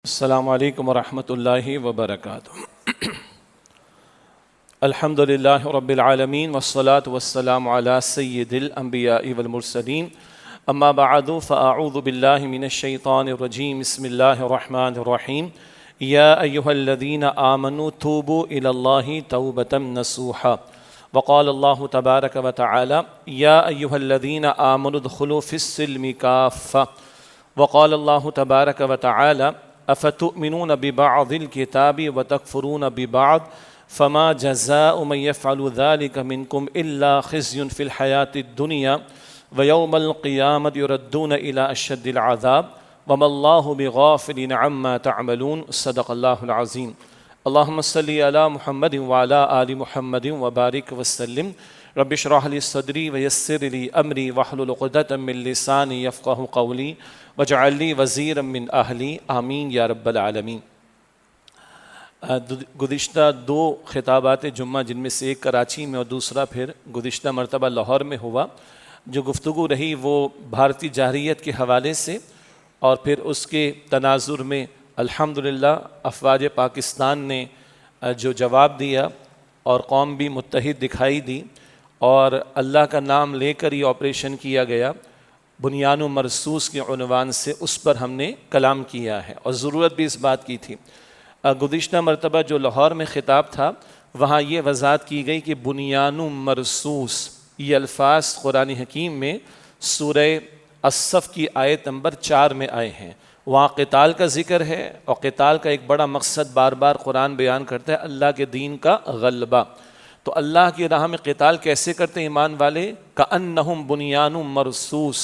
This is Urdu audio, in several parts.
السلام علیکم ورحمۃ اللہ وبرکاتہ۔ الحمد للہ رب العالمین والصلاة والسلام علی سید الانبیاء والمرسلین، اما بعد فاعوذ باللہ من الشیطان الرجیم، بسم اللہ الرحمن الرحیم۔ یا ایہا الذین آمنوا توبوا الی اللہ توبۃ نصوحا، وقال اللہ تبارک وتعالی یا ایہا الذین آمنوا ادخلوا فی السلم کافہ، وقال اللہ تبارک وتعالی افتؤمنون ببعض الكتاب وتکفرون ببعض فما جزاء من يفعل ذلك منكم الا خزي في الحياة الدنيا ويوم القيامة يردون الى اشد العذاب وما الله بغافل عما تعملون، صدق اللہ العظیم۔ اللهم صل علی محمد وعلى آل محمد وبارک وسلم۔ رب اشرح لي صدری ویسر لي امری واحلل عقدۃ من لسانی یفقہوا قولی واجعل لي وزیرا من اہلی، آمین یا رب العالمین۔ گزشتہ دو خطابات جمعہ، جن میں سے ایک کراچی میں اور دوسرا پھر گزشتہ مرتبہ لاہور میں ہوا، جو گفتگو رہی وہ بھارتی جاہریت کے حوالے سے، اور پھر اس کے تناظر میں الحمدللہ افواج پاکستان نے جو جواب دیا اور قوم بھی متحد دکھائی دی، اور اللہ کا نام لے کر یہ آپریشن کیا گیا بنیان و مرصوص کے عنوان سے، اس پر ہم نے کلام کیا ہے اور ضرورت بھی اس بات کی تھی۔ گزشتہ مرتبہ جو لاہور میں خطاب تھا، وہاں یہ وضاحت کی گئی کہ بنیان و مرصوص یہ الفاظ قرآن حکیم میں سورہ الصف کی آیت نمبر 4 میں آئے ہیں۔ وہاں قتال کا ذکر ہے، اور قتال کا ایک بڑا مقصد بار بار قرآن بیان کرتا ہے، اللہ کے دین کا غلبہ۔ تو اللہ کی راہ میں قتال کیسے کرتے ہیں ایمان والے؟ کأنہم بنیان مرصوص،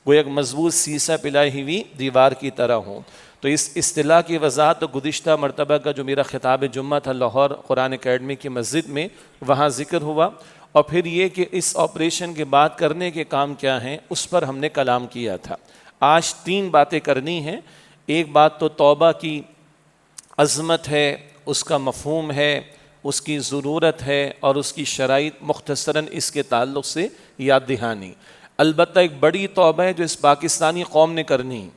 وہ ایک مضبوط سیسہ پلائی ہوئی دیوار کی طرح ہوں۔ تو اس اصطلاح کی وضاحت تو گزشتہ مرتبہ کا جو میرا خطاب جمعہ تھا لاہور قرآن اکیڈمی کی مسجد میں، وہاں ذکر ہوا، اور پھر یہ کہ اس آپریشن کے بعد کرنے کے کام کیا ہیں، اس پر ہم نے کلام کیا تھا۔ آج 3 باتیں کرنی ہیں۔ ایک بات تو توبہ کی عظمت ہے، اس کا مفہوم ہے، اس کی ضرورت ہے، اور اس کی شرائط مختصراً اس کے تعلق سے یاد دہانی۔ البتہ ایک بڑی توبہ ہے جو اس پاکستانی قوم نے کرنی،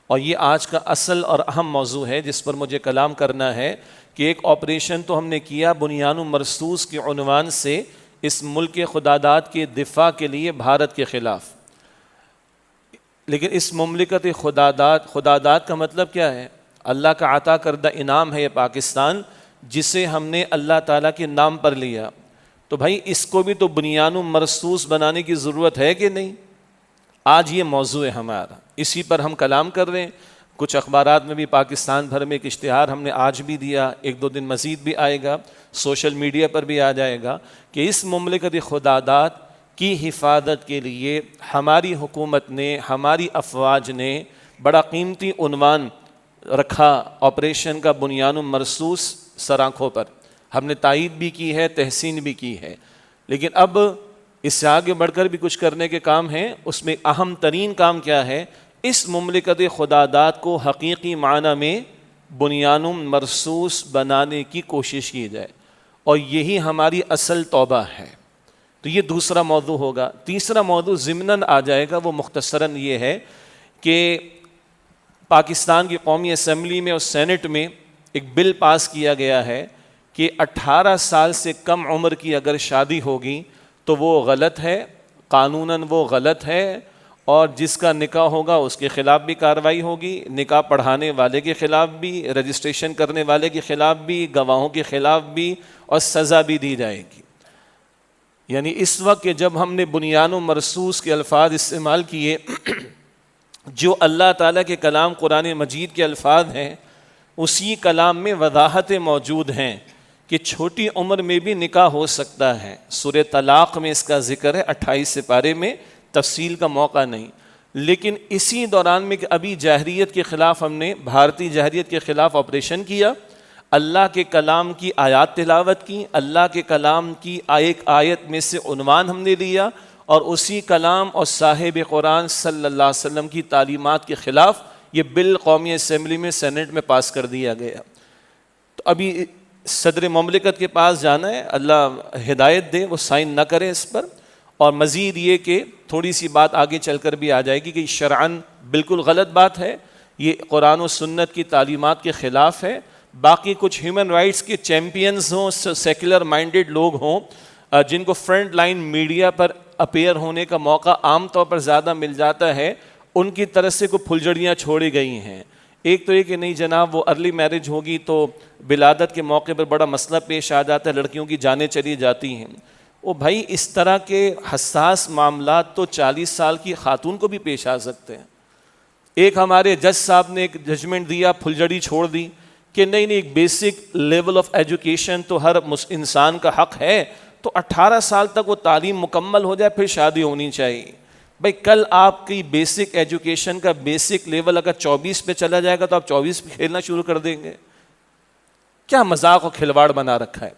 اور یہ آج کا اصل اور اہم موضوع ہے جس پر مجھے کلام کرنا ہے، کہ ایک آپریشن تو ہم نے کیا بنیان و مرصوص کے عنوان سے اس ملک کے خداداد کے دفاع کے لیے بھارت کے خلاف، لیکن اس مملکت خداداد کا مطلب کیا ہے؟ اللہ کا عطا کردہ انعام ہے یہ پاکستان، جسے ہم نے اللہ تعالیٰ کے نام پر لیا۔ تو بھائی اس کو بھی تو بنیان و مرصوص بنانے کی ضرورت ہے کہ نہیں؟ آج یہ موضوع ہے ہمارا، اسی پر ہم کلام کر رہے ہیں۔ کچھ اخبارات میں بھی پاکستان بھر میں ایک اشتہار ہم نے آج بھی دیا، 1-2 دن مزید بھی آئے گا، سوشل میڈیا پر بھی آ جائے گا، کہ اس مملکت خداداد کی حفاظت کے لیے ہماری حکومت نے، ہماری افواج نے بڑا قیمتی عنوان رکھا، آپریشن کا بنیان و مرصوص سر آنکھوں پر۔ ہم نے تائید بھی کی ہے، تحسین بھی کی ہے، لیکن اب اس سے آگے بڑھ کر بھی کچھ کرنے کے کام ہیں۔ اس میں اہم ترین کام کیا ہے؟ اس مملکت خداداد کو حقیقی معنی میں بنیان و مرصوص بنانے کی کوشش کی جائے، اور یہی ہماری اصل توبہ ہے۔ تو یہ دوسرا موضوع ہوگا۔ تیسرا موضوع ضمناً آ جائے گا، وہ مختصراً یہ ہے کہ پاکستان کی قومی اسمبلی میں اور سینٹ میں ایک بل پاس کیا گیا ہے کہ 18 سال سے کم عمر کی اگر شادی ہوگی تو وہ غلط ہے، قانوناً وہ غلط ہے، اور جس کا نکاح ہوگا اس کے خلاف بھی کارروائی ہوگی، نکاح پڑھانے والے کے خلاف بھی، رجسٹریشن کرنے والے کے خلاف بھی، گواہوں کے خلاف بھی، اور سزا بھی دی جائے گی۔ یعنی اس وقت کہ جب ہم نے بنیان و مرصوص کے الفاظ استعمال کیے، جو اللہ تعالیٰ کے کلام قرآن مجید کے الفاظ ہیں، اسی کلام میں وضاحتیں موجود ہیں کہ چھوٹی عمر میں بھی نکاح ہو سکتا ہے۔ سورہ طلاق میں اس کا ذکر ہے، 28 سپارے میں، تفصیل کا موقع نہیں، لیکن اسی دوران میں کہ ابھی جاہریت کے خلاف ہم نے، بھارتی جاہریت کے خلاف آپریشن کیا، اللہ کے کلام کی آیات تلاوت کی، اللہ کے کلام کی ایک آیت میں سے عنوان ہم نے لیا، اور اسی کلام اور صاحب قرآن صلی اللہ علیہ وسلم کی تعلیمات کے خلاف یہ بل قومی اسمبلی میں، سینٹ میں پاس کر دیا گیا۔ تو ابھی صدر مملکت کے پاس جانا ہے، اللہ ہدایت دے وہ سائن نہ کریں اس پر، اور مزید یہ کہ تھوڑی سی بات آگے چل کر بھی آ جائے گی کہ شرعاً بالکل غلط بات ہے یہ قرآن و سنت کی تعلیمات کے خلاف ہے. باقی کچھ ہیومن رائٹس کے چیمپئنز ہوں, سیکولر مائنڈڈ لوگ ہوں, جن کو فرنٹ لائن میڈیا پر اپیئر ہونے کا موقع عام طور پر زیادہ مل جاتا ہے, ان کی طرف سے کوئی پھلجھڑیاں چھوڑی گئی ہیں. ایک تو یہ کہ نہیں جناب وہ ارلی میرج ہوگی تو ولادت کے موقع پر بڑا مسئلہ پیش آ جاتا ہے, لڑکیوں کی جانیں چلی جاتی ہیں. وہ بھائی اس طرح کے حساس معاملات تو 40 سال کی خاتون کو بھی پیش آ سکتے ہیں. ایک ہمارے جج صاحب نے ایک ججمنٹ دیا, پھلجھڑی چھوڑ دی کہ نہیں ایک بیسک لیول آف ایجوکیشن تو ہر انسان کا حق ہے, تو 18 سال تک وہ تعلیم مکمل ہو جائے پھر شادی ہونی چاہیے. بھائی کل آپ کی بیسک ایجوکیشن کا بیسک لیول اگر 24 پہ چلا جائے گا تو آپ 24 پہ کھیلنا شروع کر دیں گے. کیا مذاق و کھلواڑ بنا رکھا ہے.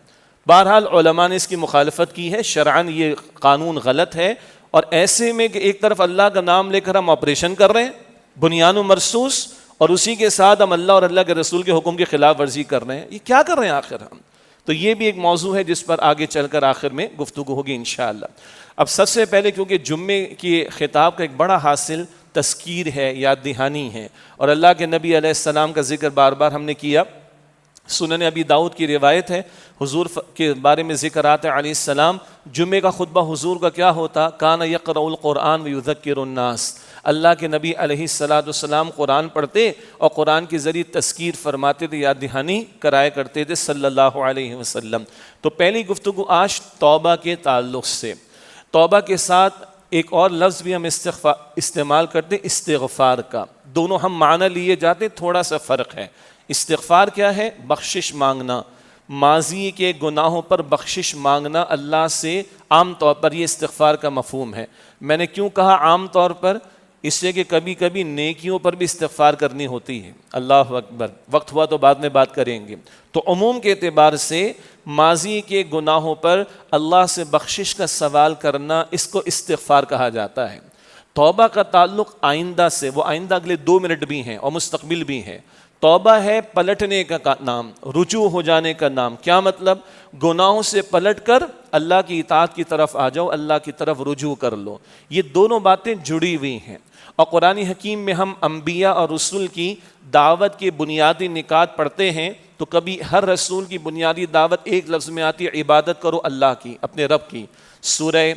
بہرحال علماء نے اس کی مخالفت کی ہے, شرعاً یہ قانون غلط ہے. اور ایسے میں کہ ایک طرف اللہ کا نام لے کر ہم آپریشن کر رہے ہیں بنیان و مرصوص, اور اسی کے ساتھ ہم اللہ اور اللہ کے رسول کے حکم کی خلاف ورزی کر رہے ہیں. یہ کیا کر رہے ہیں آخر ہم؟ تو یہ بھی ایک موضوع ہے جس پر آگے چل کر آخر میں گفتگو ہوگی انشاءاللہ. اب سب سے پہلے کیونکہ جمعے کی خطاب کا ایک بڑا حاصل تذکیر ہے, یاد دہانی ہے, اور اللہ کے نبی علیہ السلام کا ذکر بار بار ہم نے کیا. سنن ابی داؤد کی روایت ہے, حضور کے بارے میں ذکر آتا ہے علیہ السلام جمعے کا خطبہ حضور کا کیا ہوتا, کان یقرأ القرآن ویذکر الناس. اللہ کے نبی علیہ السلام قرآن پڑھتے اور قرآن کے ذریعے تذکیر فرماتے تھے, یاد دہانی کرایا کرتے تھے صلی اللہ علیہ وسلم. تو پہلی گفتگو آج توبہ کے تعلق سے. توبہ کے ساتھ ایک اور لفظ بھی ہم استعمال کرتے استغفار کا. دونوں ہم معنی لیے جاتے, تھوڑا سا فرق ہے. استغفار کیا ہے؟ بخشش مانگنا, ماضی کے گناہوں پر بخشش مانگنا اللہ سے. عام طور پر یہ استغفار کا مفہوم ہے. میں نے کیوں کہا عام طور پر؟ اس لیے کہ کبھی کبھی نیکیوں پر بھی استغفار کرنی ہوتی ہے. اللہ اکبر, وقت ہوا تو بعد میں بات کریں گے. تو عموم کے اعتبار سے ماضی کے گناہوں پر اللہ سے بخشش کا سوال کرنا, اس کو استغفار کہا جاتا ہے. توبہ کا تعلق آئندہ سے, وہ آئندہ اگلے 2 منٹ بھی ہیں اور مستقبل بھی ہیں. توبہ ہے پلٹنے کا نام, رجوع ہو جانے کا نام. کیا مطلب؟ گناہوں سے پلٹ کر اللہ کی اطاعت کی طرف آ جاؤ, اللہ کی طرف رجوع کر لو. یہ دونوں باتیں جڑی ہوئی ہیں. اور قرآن حکیم میں ہم انبیاء اور رسول کی دعوت کے بنیادی نکات پڑھتے ہیں, تو کبھی ہر رسول کی بنیادی دعوت ایک لفظ میں آتی ہے, عبادت کرو اللہ کی, اپنے رب کی. سورہ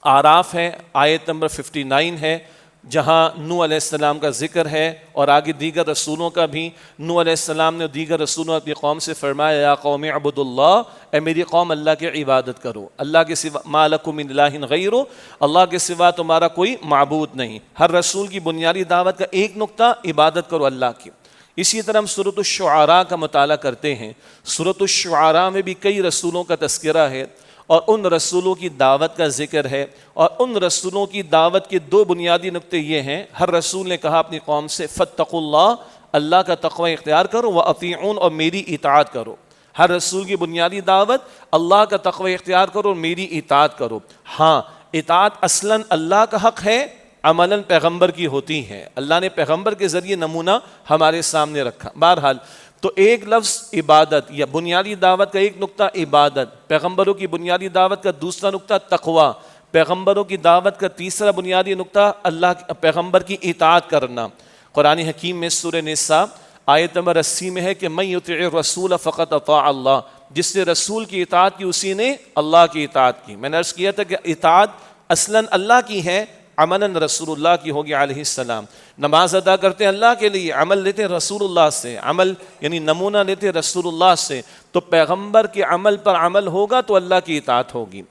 اعراف ہے, آیت نمبر 59 ہے, جہاں نوح علیہ السلام کا ذکر ہے, اور آگے دیگر رسولوں کا بھی. نوح علیہ السلام نے دیگر رسولوں اپنی قوم سے فرمایا, یا قوم اعبدوا اللہ, اے میری قوم اللہ کی عبادت کرو, اللہ کے سوا ما لکم من الہ غیرہ, اللہ کے سوا تمہارا کوئی معبود نہیں. ہر رسول کی بنیادی دعوت کا ایک نقطہ عبادت کرو اللہ کی. اسی طرح ہم سورۃ الشعراء کا مطالعہ کرتے ہیں. سورۃ الشعراء میں بھی کئی رسولوں کا تذکرہ ہے, اور ان رسولوں کی دعوت کا ذکر ہے. اور ان رسولوں کی دعوت کے 2 بنیادی نقطے یہ ہیں. ہر رسول نے کہا اپنی قوم سے فاتقوا اللہ, اللہ کا تقوی اختیار کرو, واطیعون, اور میری اطاعت کرو. ہر رسول کی بنیادی دعوت اللہ کا تقوی اختیار کرو اور میری اطاعت کرو. ہاں, اطاعت اصلاً اللہ کا حق ہے, عملاً پیغمبر کی ہوتی ہے. اللہ نے پیغمبر کے ذریعے نمونہ ہمارے سامنے رکھا. بہرحال تو ایک لفظ عبادت, یا بنیادی دعوت کا ایک نقطہ عبادت, پیغمبروں کی بنیادی دعوت کا دوسرا نقطہ تقوی, پیغمبروں کی دعوت کا تیسرا بنیادی نقطہ اللہ پیغمبر کی اطاعت کرنا. قرآن حکیم میں سورہ نساء آیت نمبر 80 میں ہے کہ من یطع الرسول فقط اطاع اللہ, جس نے رسول کی اطاعت کی اسی نے اللہ کی اطاعت کی. میں نے عرض کیا تھا کہ اطاعت اصلاً اللہ کی ہے, عملاً رسول اللہ کی ہوگی علیہ السلام. نماز ادا کرتے ہیں اللہ کے لیے, عمل لیتے ہیں رسول اللہ سے, عمل یعنی نمونہ لیتے ہیں رسول اللہ سے. تو پیغمبر کے عمل پر عمل ہوگا تو اللہ کی اطاعت ہوگی.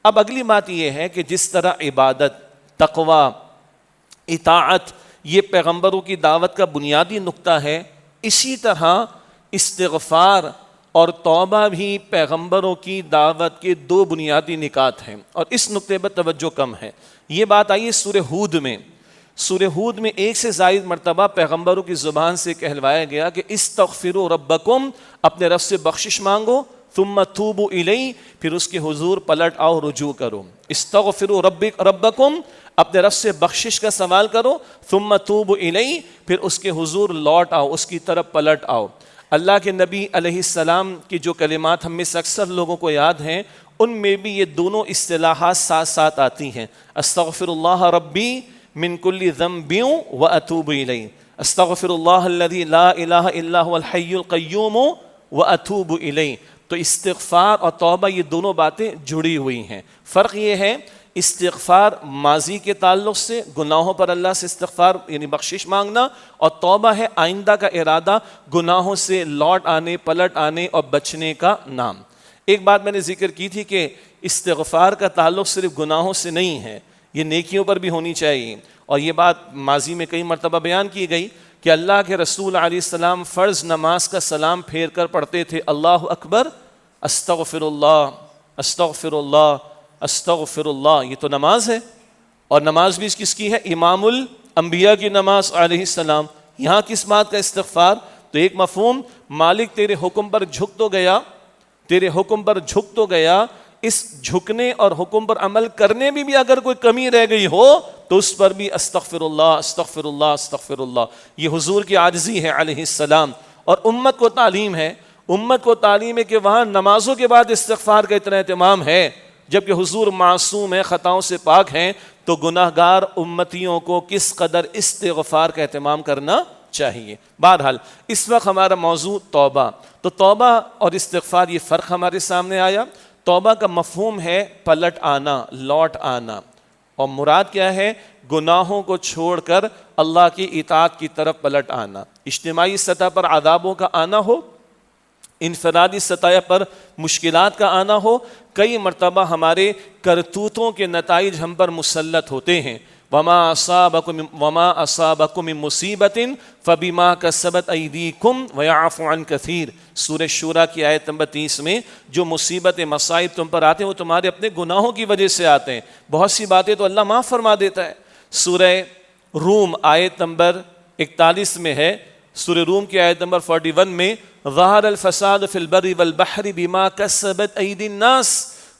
اب اگلی بات یہ ہے کہ جس طرح عبادت, تقوی, اطاعت یہ پیغمبروں کی دعوت کا بنیادی نقطہ ہے, اسی طرح استغفار اور توبہ بھی پیغمبروں کی دعوت کے 2 بنیادی نکات ہیں. اور اس نقطے پر توجہ کم ہے. یہ بات آئی ہے سورہ ہود میں. سورہ ہود میں 1 سے زائد مرتبہ پیغمبروں کی زبان سے کہلوایا گیا کہ استغفروا ربکم, اپنے رب سے بخشش مانگو, ثم توبوا الیہ, پھر اس کے حضور پلٹ آؤ, رجوع کرو. استغفروا ربکم, اپنے رب سے بخشش کا سوال کرو, ثم توبوا الیہ, پھر اس کے حضور لوٹ آؤ, اس کی طرف پلٹ آؤ. اللہ کے نبی علیہ السلام کی جو کلمات ہم میں سے اکثر لوگوں کو یاد ہیں, ان میں بھی یہ دونوں اصطلاحات ساتھ ساتھ آتی ہیں. استغفر اللہ ربی من کل ذنب واتوب الیہ, استغفر اللہ الذی لا الہ الا هو الحی القیوم واتوب الیہ. تو استغفار اور توبہ یہ دونوں باتیں جڑی ہوئی ہیں. فرق یہ ہے استغفار ماضی کے تعلق سے گناہوں پر اللہ سے استغفار یعنی بخشش مانگنا، اور توبہ ہے آئندہ کا ارادہ، گناہوں سے لوٹ آنے پلٹ آنے اور بچنے کا نام. ایک بات میں نے ذکر کی تھی کہ استغفار کا تعلق صرف گناہوں سے نہیں ہے، یہ نیکیوں پر بھی ہونی چاہیے. اور یہ بات ماضی میں کئی مرتبہ بیان کی گئی کہ اللہ کے رسول علیہ السلام فرض نماز کا سلام پھیر کر پڑھتے تھے اللہ اکبر استغفر اللہ استغفر اللہ استغفر اللہ. یہ تو نماز ہے، اور نماز بھی کس کی ہے؟ امام الانبیاء کی نماز علیہ السلام. یہاں کس بات کا استغفار؟ تو ایک مفہوم مالک تیرے حکم پر جھک تو گیا، تیرے حکم پر جھک تو گیا، اس جھکنے اور حکم پر عمل کرنے میں بھی اگر کوئی کمی رہ گئی ہو تو اس پر بھی استغفر اللہ استغفر اللہ استغفر اللہ. یہ حضور کی عاجزی ہے علیہ السلام. اور امت کو تعلیم ہے، امت کو تعلیم ہے کہ وہاں نمازوں کے بعد استغفار کا اتنا اہتمام ہے، جبکہ حضور معصوم ہے، خطاؤں سے پاک ہیں، تو گناہ گار امتیوں کو کس قدر استغفار کا اہتمام کرنا چاہیے. بہرحال اس وقت ہمارا موضوع توبہ. تو توبہ اور استغفار یہ فرق ہمارے سامنے آیا. توبہ کا مفہوم ہے پلٹ آنا، لوٹ آنا، اور مراد کیا ہے؟ گناہوں کو چھوڑ کر اللہ کی اطاعت کی طرف پلٹ آنا. اجتماعی سطح پر عذابوں کا آنا ہو، انفرادی سطح پر مشکلات کا آنا ہو، کئی مرتبہ ہمارے کرتوتوں کے نتائج ہم پر مسلط ہوتے ہیں. وما اصابکم من مصیبت فبما کسبت ایدیکم ویعفو عن کثیر. سورہ شورى کی آیت نمبر 30 میں جو مصیبت مصائب تم پر آتے ہیں وہ تمہارے اپنے گناہوں کی وجہ سے آتے ہیں. بہت سی باتیں تو اللہ معاف فرما دیتا ہے. سورہ روم آیت نمبر 41 میں ہے، سورہ روم کی آیت نمبر 41 میں ظہر الفساد فی البر والبحر بما کسبت ایدی الناس.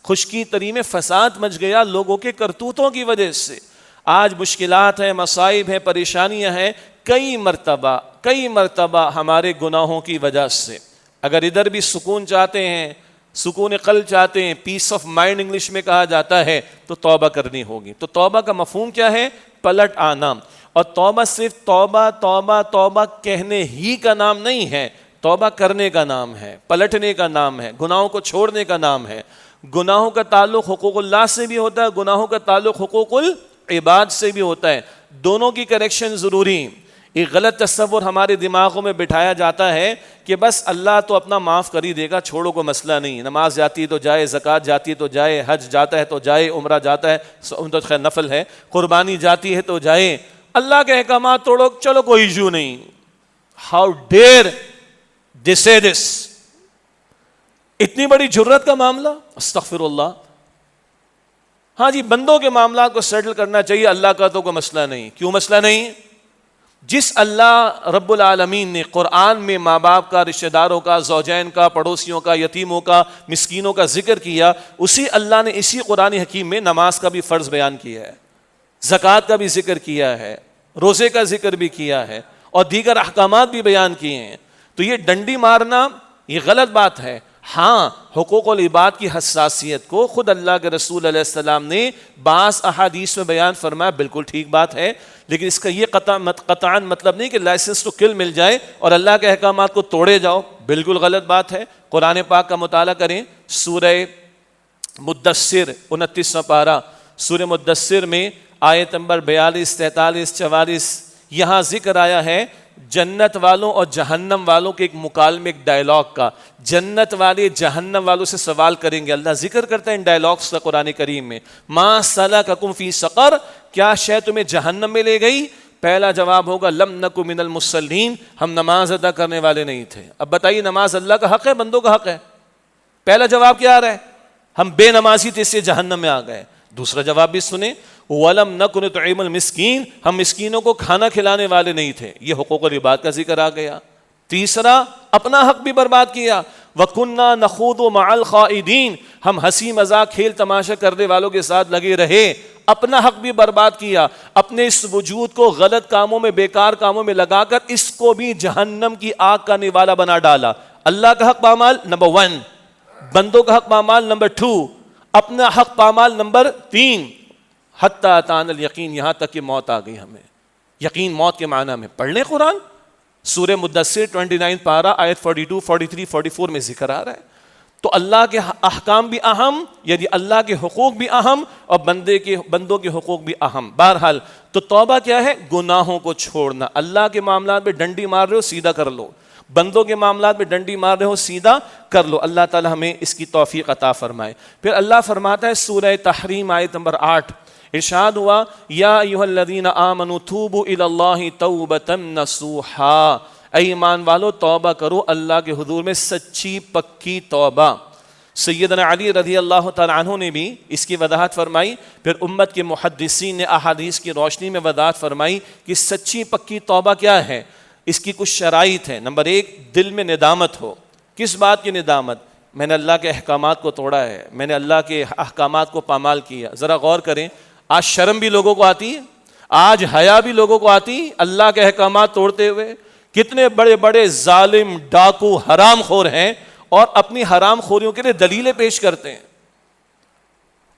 خشکی تری میں فساد مچ گیا لوگوں کے کرتوتوں کی وجہ سے. آج مشکلات ہیں، مصائب ہیں، پریشانیاں ہیں، کئی مرتبہ ہمارے گناہوں کی وجہ سے. اگر ادھر بھی سکون چاہتے ہیں، سکون قلب چاہتے ہیں، پیس آف مائنڈ انگلش میں کہا جاتا ہے، تو توبہ کرنی ہوگی. تو توبہ کا مفہوم کیا ہے؟ پلٹ آنا. اور توبہ صرف توبہ توبہ توبہ کہنے ہی کا نام نہیں ہے، توبہ کرنے کا نام ہے، پلٹنے کا نام ہے، گناہوں کو چھوڑنے کا نام ہے. گناہوں کا تعلق حقوق اللہ سے بھی ہوتا ہے، گناہوں کا تعلق حقوق العباد سے بھی ہوتا ہے. دونوں کی کریکشن ضروری. ایک غلط تصور ہمارے دماغوں میں بٹھایا جاتا ہے کہ بس اللہ تو اپنا معاف کر ہی دے گا، چھوڑو کو مسئلہ نہیں. نماز جاتی ہے تو جائے، زکوٰۃ جاتی ہے تو جائے، حج جاتا ہے تو جائے، عمرہ جاتا ہے تو خیر نفل ہے، قربانی جاتی ہے تو جائے، اللہ کے احکامات توڑو چلو کوئی ایشو نہیں. ہاؤ ڈیئر دے سے دس! اتنی بڑی جرت کا معاملہ! استغفر اللہ. ہاں جی، بندوں کے معاملات کو سیٹل کرنا چاہیے، اللہ کا تو کوئی مسئلہ نہیں. کیوں مسئلہ نہیں؟ جس اللہ رب العالمین نے قرآن میں ماں باپ کا، رشتہ داروں کا، زوجین کا، پڑوسیوں کا، یتیموں کا، مسکینوں کا ذکر کیا، اسی اللہ نے اسی قرآن حکیم میں نماز کا بھی فرض بیان کیا ہے، زکوٰۃ کا بھی ذکر کیا ہے، روزے کا ذکر بھی کیا ہے، اور دیگر احکامات بھی بیان کیے ہیں. تو یہ ڈنڈی مارنا یہ غلط بات ہے. ہاں، حقوق العباد کی حساسیت کو خود اللہ کے رسول علیہ السلام نے بعض احادیث میں بیان فرمایا، بالکل ٹھیک بات ہے، لیکن اس کا یہ قطعاً مطلب نہیں کہ لائسنس ٹو کل مل جائے اور اللہ کے احکامات کو توڑے جاؤ. بالکل غلط بات ہے. قرآن پاک کا مطالعہ کریں، سورہ مدثر 29واں پارہ، سورہ مدثر میں آیت نمبر 42، 43، 44 یہاں ذکر آیا ہے جنت والوں اور جہنم والوں کے ایک مکالمے، ایک ڈائلاگ کا. جنت والے جہنم والوں سے سوال کریں گے. اللہ ذکر کرتا ہے ان ڈائلاگس کا قرآن کریم میں. ما سلککم فی سقر، کیا شے تمہیں جہنم میں لے گئی؟ پہلا جواب ہوگا لم نک من المصلین، ہم نماز ادا کرنے والے نہیں تھے. اب بتائیے، نماز اللہ کا حق ہے بندوں کا حق ہے؟ پہلا جواب کیا آ رہا ہے؟ ہم بے نمازی تھے اس سے جہنم میں آ گئے. دوسرا جواب بھی سنیں، وَلَمْ نَكُ نُطْعِمُ الْمِسْكِينَ، ہم مسکینوں کو کھانا کھلانے والے نہیں تھے. یہ حقوق العباد کا ذکر آ گیا. تیسرا، اپنا حق بھی برباد کیا. وَكُنَّا نَخُوضُ مَعَ الْخَائِضِينَ، ہم ہنسی مذاق کھیل تماشا کرنے والوں کے ساتھ لگے رہے. اپنا حق بھی برباد کیا. اپنے اس وجود کو غلط کاموں میں، بیکار کاموں میں لگا کر اس کو بھی جہنم کی آگ کا نوالا بنا ڈالا. اللہ کا حق پامال نمبر 1، بندوں کا حق پامال نمبر 2، اپنا حق پامال نمبر 3، حتی اتانا الیقین، یہاں تک کہ موت آ گئی ہمیں. یقین موت کے معنی میں. پڑھ لیں قرآن, سورہ مدثر 29 پارہ آیت 42 43 44 میں ذکر آ رہا ہے. تو اللہ کے احکام بھی اہم, یعنی اللہ کے حقوق بھی اہم, اور بندوں کے حقوق بھی اہم. بہرحال تو توبہ کیا ہے؟ گناہوں کو چھوڑنا. اللہ کے معاملات میں ڈنڈی مار رہے ہو, سیدھا کر لو. بندوں کے معاملات میں ڈنڈی مار رہے ہو, سیدھا کر لو. اللہ تعالی ہمیں اس کی توفیق عطا فرمائے. پھر اللہ فرماتا ہے سورہ تحریم آیت نمبر 8, ارشاد ہوا یا ایھا الذین آمنوا توبوا الی اللہ توبۃ نصوحا, اے ایمان والو توبہ کرو اللہ کے حضور میں سچی پکی توبہ. سیدنا علی رضی اللہ تعالیٰ عنہ نے بھی اس کی وضاحت فرمائی. پھر امت کے محدثین نے احادیث کی روشنی میں وضاحت فرمائی کہ سچی پکی توبہ کیا ہے. اس کی کچھ شرائط ہیں. نمبر 1, دل میں ندامت ہو. کس بات کی ندامت؟ میں نے اللہ کے احکامات کو توڑا ہے, میں نے اللہ کے احکامات کو پامال کیا. ذرا غور کریں, آج شرم بھی لوگوں کو آتی ہے, آج حیا بھی لوگوں کو آتی اللہ کے احکامات توڑتے ہوئے. کتنے بڑے بڑے ظالم, ڈاکو, حرام خور ہیں اور اپنی حرام خوریوں کے لیے دلیلیں پیش کرتے ہیں,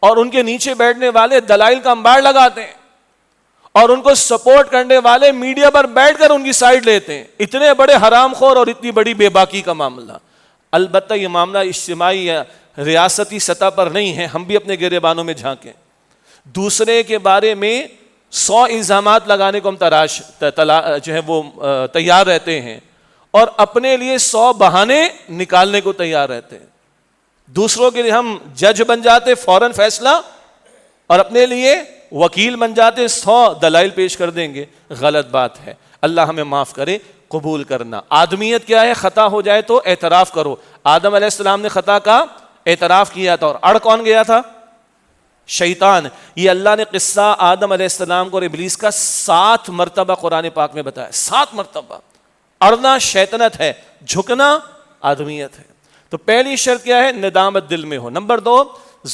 اور ان کے نیچے بیٹھنے والے دلائل کا انبار لگاتے ہیں, اور ان کو سپورٹ کرنے والے میڈیا پر بیٹھ کر ان کی سائڈ لیتے ہیں. اتنے بڑے حرام خور اور اتنی بڑی بے باکی کا معاملہ. البتہ یہ معاملہ اجتماعی یا ریاستی سطح پر نہیں ہے, ہم بھی اپنے گریبانوں میں جھانکیں. دوسرے کے بارے میں 100 الزامات لگانے کو ہم تیار رہتے ہیں, اور اپنے لیے 100 بہانے نکالنے کو تیار رہتے ہیں. دوسروں کے لیے ہم جج بن جاتے فوراً فیصلہ, اور اپنے لیے وکیل بن جاتے 100 دلائل پیش کر دیں گے. غلط بات ہے. اللہ ہمیں معاف کرے. قبول کرنا آدمیت کیا ہے؟ خطا ہو جائے تو اعتراف کرو. آدم علیہ السلام نے خطا کا اعتراف کیا تھا, اور اڑ کون گیا تھا؟ شیطان. یہ اللہ نے قصہ آدم علیہ السلام کو اور ابلیس کا 7 مرتبہ قرآن پاک میں بتایا. 7 مرتبہ. اڑنا شیطنت ہے, جھکنا آدمیت ہے. تو پہلی شرط کیا ہے؟ ندامت دل میں ہو. نمبر 2,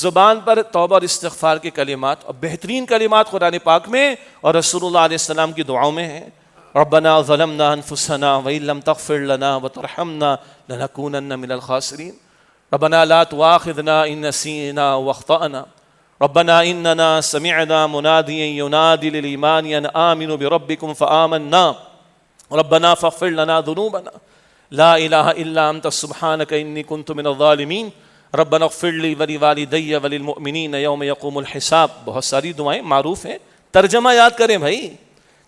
زبان پر توبہ اور استغفار کے کلمات, اور بہترین کلمات قرآن پاک میں اور رسول اللہ علیہ السلام کی دعاؤں میں ہیں. ربنا ظلمنا انفسنا وان لم تغفر لنا وترحمنا لنكونن من الخاسرین. ربنا لا تؤاخذنا ان نسینا واخطأنا. ربنا اننا سمعنا منادیا ينادي للایمان ان آمنوا بربکم فآمنا. ربنا فاغفر لنا ذنوبنا لا الہ الا انت سبحانک انی کنت من الظالمین. ربنا اغفر لی ولوالدی وللمؤمنین یوم یقوم الحساب. بہت ساری دعائیں معروف ہیں, ترجمہ یاد کریں بھائی,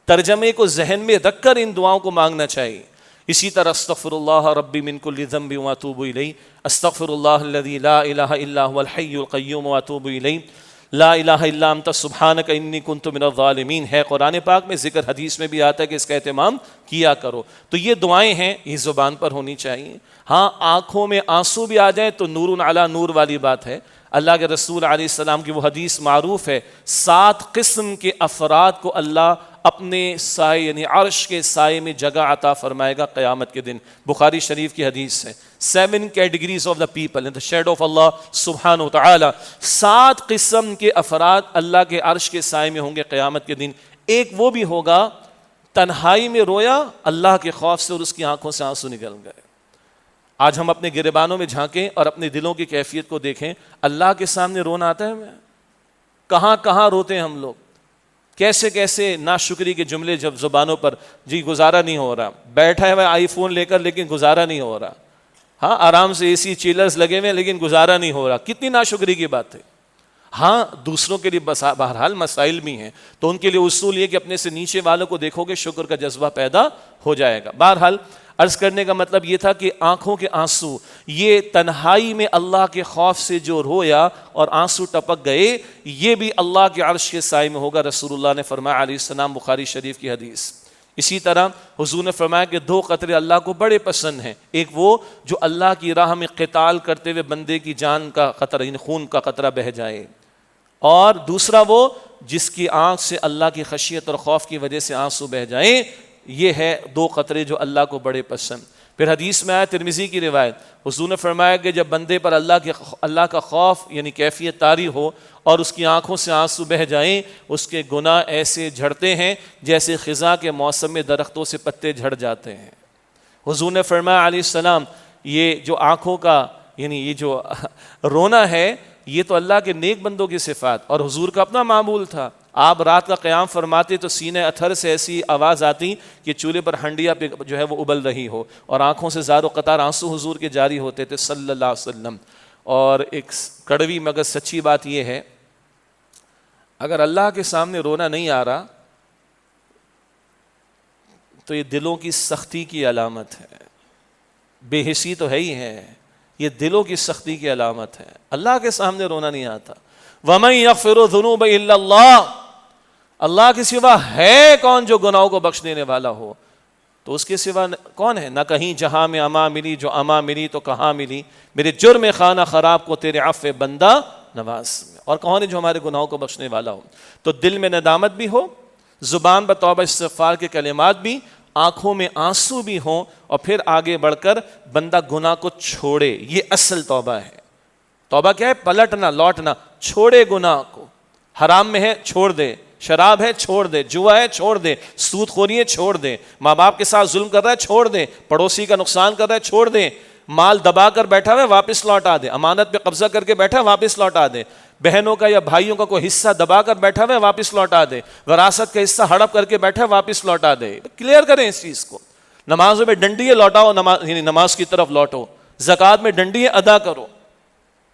ترجمے کو ذہن میں رکھ کر ان دعاؤں کو مانگنا چاہیے. اسی طرح استغفر اللہ ربی من کل ذنب واتوب الیہ, استغفر اللہ الذی لا الہ الا هو الحی القیوم واتوب الیہ, لا الہ الا انت سبحانک انی کنت من الظالمین. ہے قرآن پاک میں ذکر, حدیث میں بھی آتا ہے کہ اس کا اہتمام کیا کرو. تو یہ دعائیں ہیں, یہ زبان پر ہونی چاہیے. ہاں, آنکھوں میں آنسو بھی آ جائیں تو نور علی نور والی بات ہے. اللہ کے رسول علیہ السلام کی وہ حدیث معروف ہے, 7 قسم کے افراد کو اللہ اپنے سائے یعنی عرش کے سائے میں جگہ عطا فرمائے گا قیامت کے دن. بخاری شریف کی حدیث ہے. 7 categories of the people in the shadow of Allah سبحانہ وتعالی. 7 قسم کے افراد اللہ کے عرش کے سائے میں ہوں گے قیامت کے دن. ایک وہ بھی ہوگا تنہائی میں رویا اللہ کے خوف سے اور اس کی آنکھوں سے آنسو نکل گئے. آج ہم اپنے گریبانوں میں جھانکیں اور اپنے دلوں کی کیفیت کو دیکھیں. اللہ کے سامنے رونا آتا ہے ہمیں؟ کہاں کہاں روتے ہیں ہم لوگ, کیسے کیسے ناشکری کے جملے جب زبانوں پر. جی گزارا نہیں ہو رہا, بیٹھا ہے آئی فون لے کر لیکن گزارا نہیں ہو رہا. ہاں, آرام سے AC چیلرز لگے ہوئے لیکن گزارا نہیں ہو رہا. کتنی ناشکری کی بات ہے. ہاں, دوسروں کے لیے بہرحال مسائل بھی ہیں, تو ان کے لیے اصول یہ کہ اپنے سے نیچے والوں کو دیکھو گے شکر کا جذبہ پیدا ہو جائے گا. بہرحال عرض کرنے کا مطلب یہ تھا کہ آنکھوں کے آنسو, یہ تنہائی میں اللہ کے خوف سے جو رویا اور آنسو ٹپک گئے, یہ بھی اللہ کے عرش کے سائے میں ہوگا. رسول اللہ نے فرمایا علیہ السلام, بخاری شریف کی حدیث. اسی طرح حضور نے فرمایا کہ 2 قطرے اللہ کو بڑے پسند ہیں. ایک وہ جو اللہ کی راہ میں قتال کرتے ہوئے بندے کی جان کا قطرہ یعنی خون کا قطرہ بہہ جائے, اور دوسرا وہ جس کی آنکھ سے اللہ کی خشیت اور خوف کی وجہ سے آنسو بہہ جائیں. یہ ہے 2 قطرے جو اللہ کو بڑے پسند. پھر حدیث میں آیا, ترمذی کی روایت, حضور نے فرمایا کہ جب بندے پر اللہ کا خوف یعنی کیفیت طاری ہو اور اس کی آنکھوں سے آنسو بہہ جائیں, اس کے گناہ ایسے جھڑتے ہیں جیسے خزاں کے موسم میں درختوں سے پتے جھڑ جاتے ہیں. حضور نے فرمایا علیہ السلام, یہ جو آنکھوں کا یعنی یہ جو رونا ہے, یہ تو اللہ کے نیک بندوں کی صفات, اور حضور کا اپنا معمول تھا. آپ رات کا قیام فرماتے تو سینے اتھر سے ایسی آواز آتی کہ چولہے پر ہنڈیا پہ جو ہے وہ ابل رہی ہو، اور آنکھوں سے زار و قطار آنسو حضور کے جاری ہوتے تھے صلی اللہ علیہ وسلم۔ اور ایک کڑوی مگر سچی بات یہ ہے، اگر اللہ کے سامنے رونا نہیں آ رہا تو یہ دلوں کی سختی کی علامت ہے، بے حسی تو ہے ہی ہے، یہ دلوں کی سختی کی علامت ہے۔ اللہ کے سامنے رونا نہیں آتا۔ وَمَن يَغْفِرُ الذُّنُوبَ إِلَّا اللَّهُ، اللہ کے سوا ہے کون جو گناہوں کو بخش دینے والا ہو؟ تو اس کے سوا کون ہے؟ نہ کہیں جہاں میں اما ملی، جو اما ملی تو کہاں ملی، میرے جرم خانہ خراب کو تیرے عفو بندہ نواز میں۔ اور کون ہے جو ہمارے گناہوں کو بخشنے والا ہو؟ تو دل میں ندامت بھی ہو، زبان پر توبہ استغفار کے کلمات بھی، آنکھوں میں آنسو بھی ہوں، اور پھر آگے بڑھ کر بندہ گناہ کو چھوڑے۔ یہ اصل توبہ ہے۔ توبہ کیا ہے؟ پلٹنا، لوٹنا، چھوڑے گناہ کو۔ حرام میں ہے چھوڑ دے، شراب ہے چھوڑ دے، جوا ہے چھوڑ دے، سود خوری ہے چھوڑ دے، ماں باپ کے ساتھ ظلم کر رہا ہے چھوڑ دے، پڑوسی کا نقصان کر رہا ہے چھوڑ دے، مال دبا کر بیٹھا ہوا ہے واپس لوٹا دے، امانت پہ قبضہ کر کے بیٹھا ہے واپس لوٹا دے، بہنوں کا یا بھائیوں کا کوئی حصہ دبا کر بیٹھا ہوا ہے واپس لوٹا دے، وراثت کا حصہ ہڑپ کر کے بیٹھا ہے واپس لوٹا دے۔ کلیئر کریں اس چیز کو۔ نمازوں میں ڈنڈی ہے لوٹاؤ، یعنی نماز کی طرف لوٹو۔ زکوٰۃ میں ڈنڈی ہے ادا کرو۔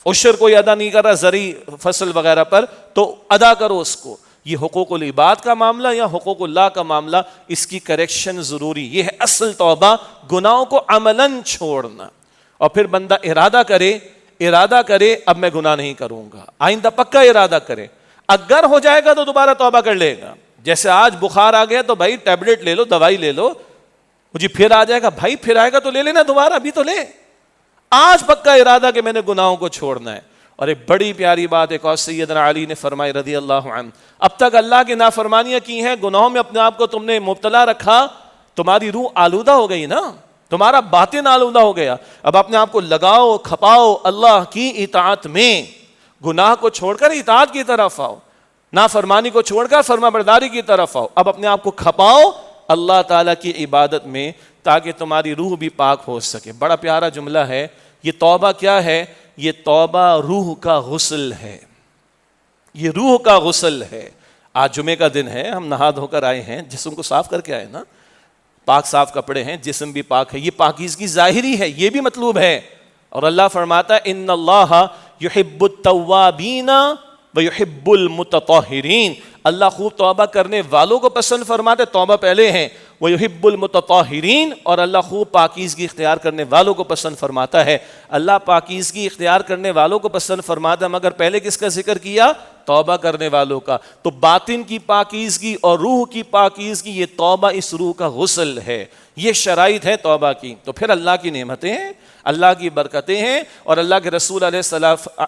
عشر کوئی ادا نہیں کر رہا زرعی فصل وغیرہ پر تو ادا کرو اس کو۔ یہ حقوق العباد کا معاملہ یا حقوق اللہ کا معاملہ، اس کی کریکشن ضروری۔ یہ ہے اصل توبہ، گناہوں کو عملاً چھوڑنا۔ اور پھر بندہ ارادہ کرے اب میں گناہ نہیں کروں گا، آئندہ پکا ارادہ کرے۔ اگر ہو جائے گا تو دوبارہ توبہ کر لے گا۔ جیسے آج بخار آ گیا تو بھائی ٹیبلٹ لے لو، دوائی لے لو، مجھے پھر آ جائے گا، بھائی پھر آئے گا تو لے لینا دوبارہ، ابھی تو لے۔ آج پکا ارادہ کہ میں نے گناہوں کو چھوڑنا ہے۔ اور ایک بڑی پیاری بات ایک اور سیدنا علی نے فرمائی رضی اللہ عنہ، اب تک اللہ کی نافرمانیاں کی ہیں، گناہوں میں اپنے آپ کو تم نے مبتلا رکھا، تمہاری روح آلودہ ہو گئی نا، تمہارا باطن آلودہ ہو گیا۔ اب اپنے آپ کو لگاؤ کھپاؤ اللہ کی اطاعت میں، گناہ کو چھوڑ کر اطاعت کی طرف آؤ، نافرمانی کو چھوڑ کر فرما برداری کی طرف آؤ۔ اب اپنے آپ کو کھپاؤ اللہ تعالیٰ کی عبادت میں تاکہ تمہاری روح بھی پاک ہو سکے۔ بڑا پیارا جملہ ہے یہ۔ توبہ کیا ہے؟ یہ توبہ روح کا غسل ہے، یہ روح کا غسل ہے۔ آج جمعے کا دن ہے، ہم نہا دھو کر آئے ہیں، جسم کو صاف کر کے آئے نا، پاک صاف کپڑے ہیں، جسم بھی پاک ہے، یہ پاکیزگی ظاہری ہے، یہ بھی مطلوب ہے۔ اور اللہ فرماتا ہے ان اللہ یحب التوابین ویحب المتطہرین، اللہ خوب توبہ کرنے والوں کو پسند فرماتے، توبہ پہلے ہیں، ویحب المتطہرین، اور اللہ خوب پاکیزگی اختیار کرنے والوں کو پسند فرماتا ہے۔ اللہ پاکیزگی اختیار کرنے والوں کو پسند فرماتا ہے، مگر پہلے کس کا ذکر کیا؟ توبہ کرنے والوں کا۔ تو باطن کی پاکیزگی اور روح کی پاکیزگی، یہ توبہ اس روح کا غسل ہے، یہ شرائط ہے توبہ کی۔ تو پھر اللہ کی نعمتیں ہیں، اللہ کی برکتیں ہیں، اور اللہ کے رسول علیہ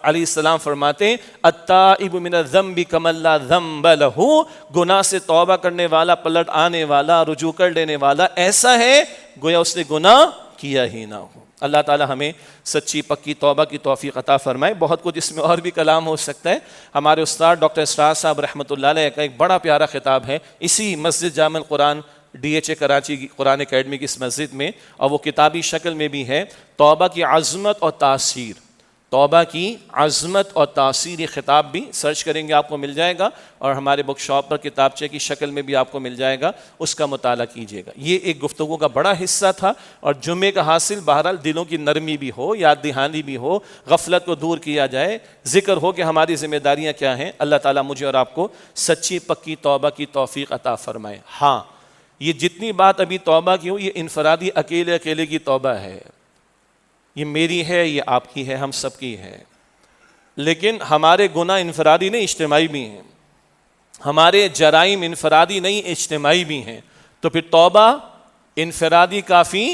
السلام فرماتے ہیں التائب من الذنب کمن لا ذنب لہ، گناہ سے توبہ کرنے والا، پلٹ آنے والا، رجوع کر لینے والا ایسا ہے گویا اس نے گناہ کیا ہی نہ ہو۔ اللہ تعالی ہمیں سچی پکی توبہ کی توفیق عطا فرمائے۔ بہت کچھ اس میں اور بھی کلام ہو سکتا ہے۔ ہمارے استاد ڈاکٹر اسرار صاحب رحمۃ اللہ علیہ کا ایک بڑا پیارا خطاب ہے اسی مسجد جامع القرآن DHA کراچی کی قرآن اکیڈمی کی اس مسجد میں، اور وہ کتابی شکل میں بھی ہے، توبہ کی عظمت اور تاثیر۔ توبہ کی عظمت اور تاثیر، یہ خطاب بھی سرچ کریں گے آپ کو مل جائے گا، اور ہمارے بک شاپ پر کتابچے کی شکل میں بھی آپ کو مل جائے گا، اس کا مطالعہ کیجیے گا۔ یہ ایک گفتگو کا بڑا حصہ تھا، اور جمعے کا حاصل بہرحال دلوں کی نرمی بھی ہو، یاد دہانی بھی ہو، غفلت کو دور کیا جائے، ذکر ہو کہ ہماری ذمہ داریاں کیا ہیں۔ اللہ تعالیٰ مجھے اور آپ کو سچی پکی توبہ کی توفیق عطا فرمائے۔ ہاں، یہ جتنی بات ابھی توبہ کی ہو، یہ انفرادی اکیلے کی توبہ ہے، یہ میری ہے، یہ آپ کی ہے، ہم سب کی ہے۔ لیکن ہمارے گناہ انفرادی نہیں، اجتماعی بھی ہیں، ہمارے جرائم انفرادی نہیں، اجتماعی بھی ہیں۔ تو پھر توبہ انفرادی کافی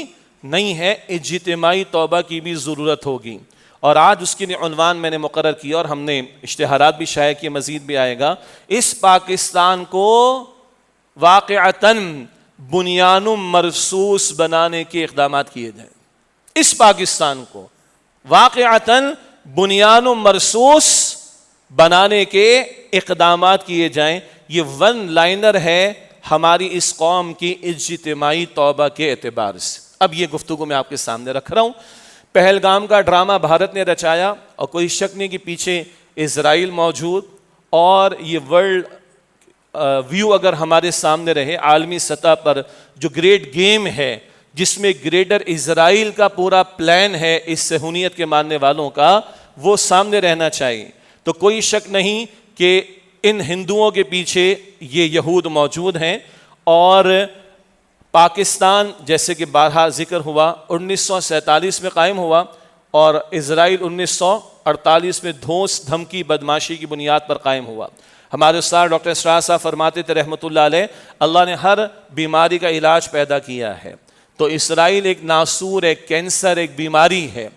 نہیں ہے، اجتماعی توبہ کی بھی ضرورت ہوگی۔ اور آج اس کی عنوان میں نے مقرر کیا، اور ہم نے اشتہارات بھی شائع کیے، مزید بھی آئے گا، اس پاکستان کو واقعتاً بنیان مرصوص بنانے کے اقدامات کیے جائیں۔ اس پاکستان کو واقعتاً بنیان مرصوص بنانے کے اقدامات کیے جائیں۔ یہ ون لائنر ہے ہماری اس قوم کی اجتماعی توبہ کے اعتبار سے۔ اب یہ گفتگو میں آپ کے سامنے رکھ رہا ہوں۔ پہلگام کا ڈرامہ بھارت نے رچایا، اور کوئی شک نہیں کہ پیچھے اسرائیل موجود، اور یہ ورلڈ ویو اگر ہمارے سامنے رہے عالمی سطح پر، جو گریٹ گیم ہے جس میں گریٹر اسرائیل کا پورا پلان ہے اس صہیونیت کے ماننے والوں کا، وہ سامنے رہنا چاہیے. تو کوئی شک نہیں کہ ان ہندوؤں کے پیچھے یہ یہود موجود ہیں. اور پاکستان جیسے کہ بارہا ذکر ہوا 1947 میں قائم ہوا، اور اسرائیل 1948 میں دھوس دھمکی بدماشی کی بنیاد پر قائم ہوا. ہمارے استاد ڈاکٹر اسرار صاحب فرماتے تھے رحمۃ اللہ علیہ، اللہ نے ہر بیماری کا علاج پیدا کیا ہے. تو اسرائیل ایک ناسور، ایک کینسر، ایک بیماری ہے،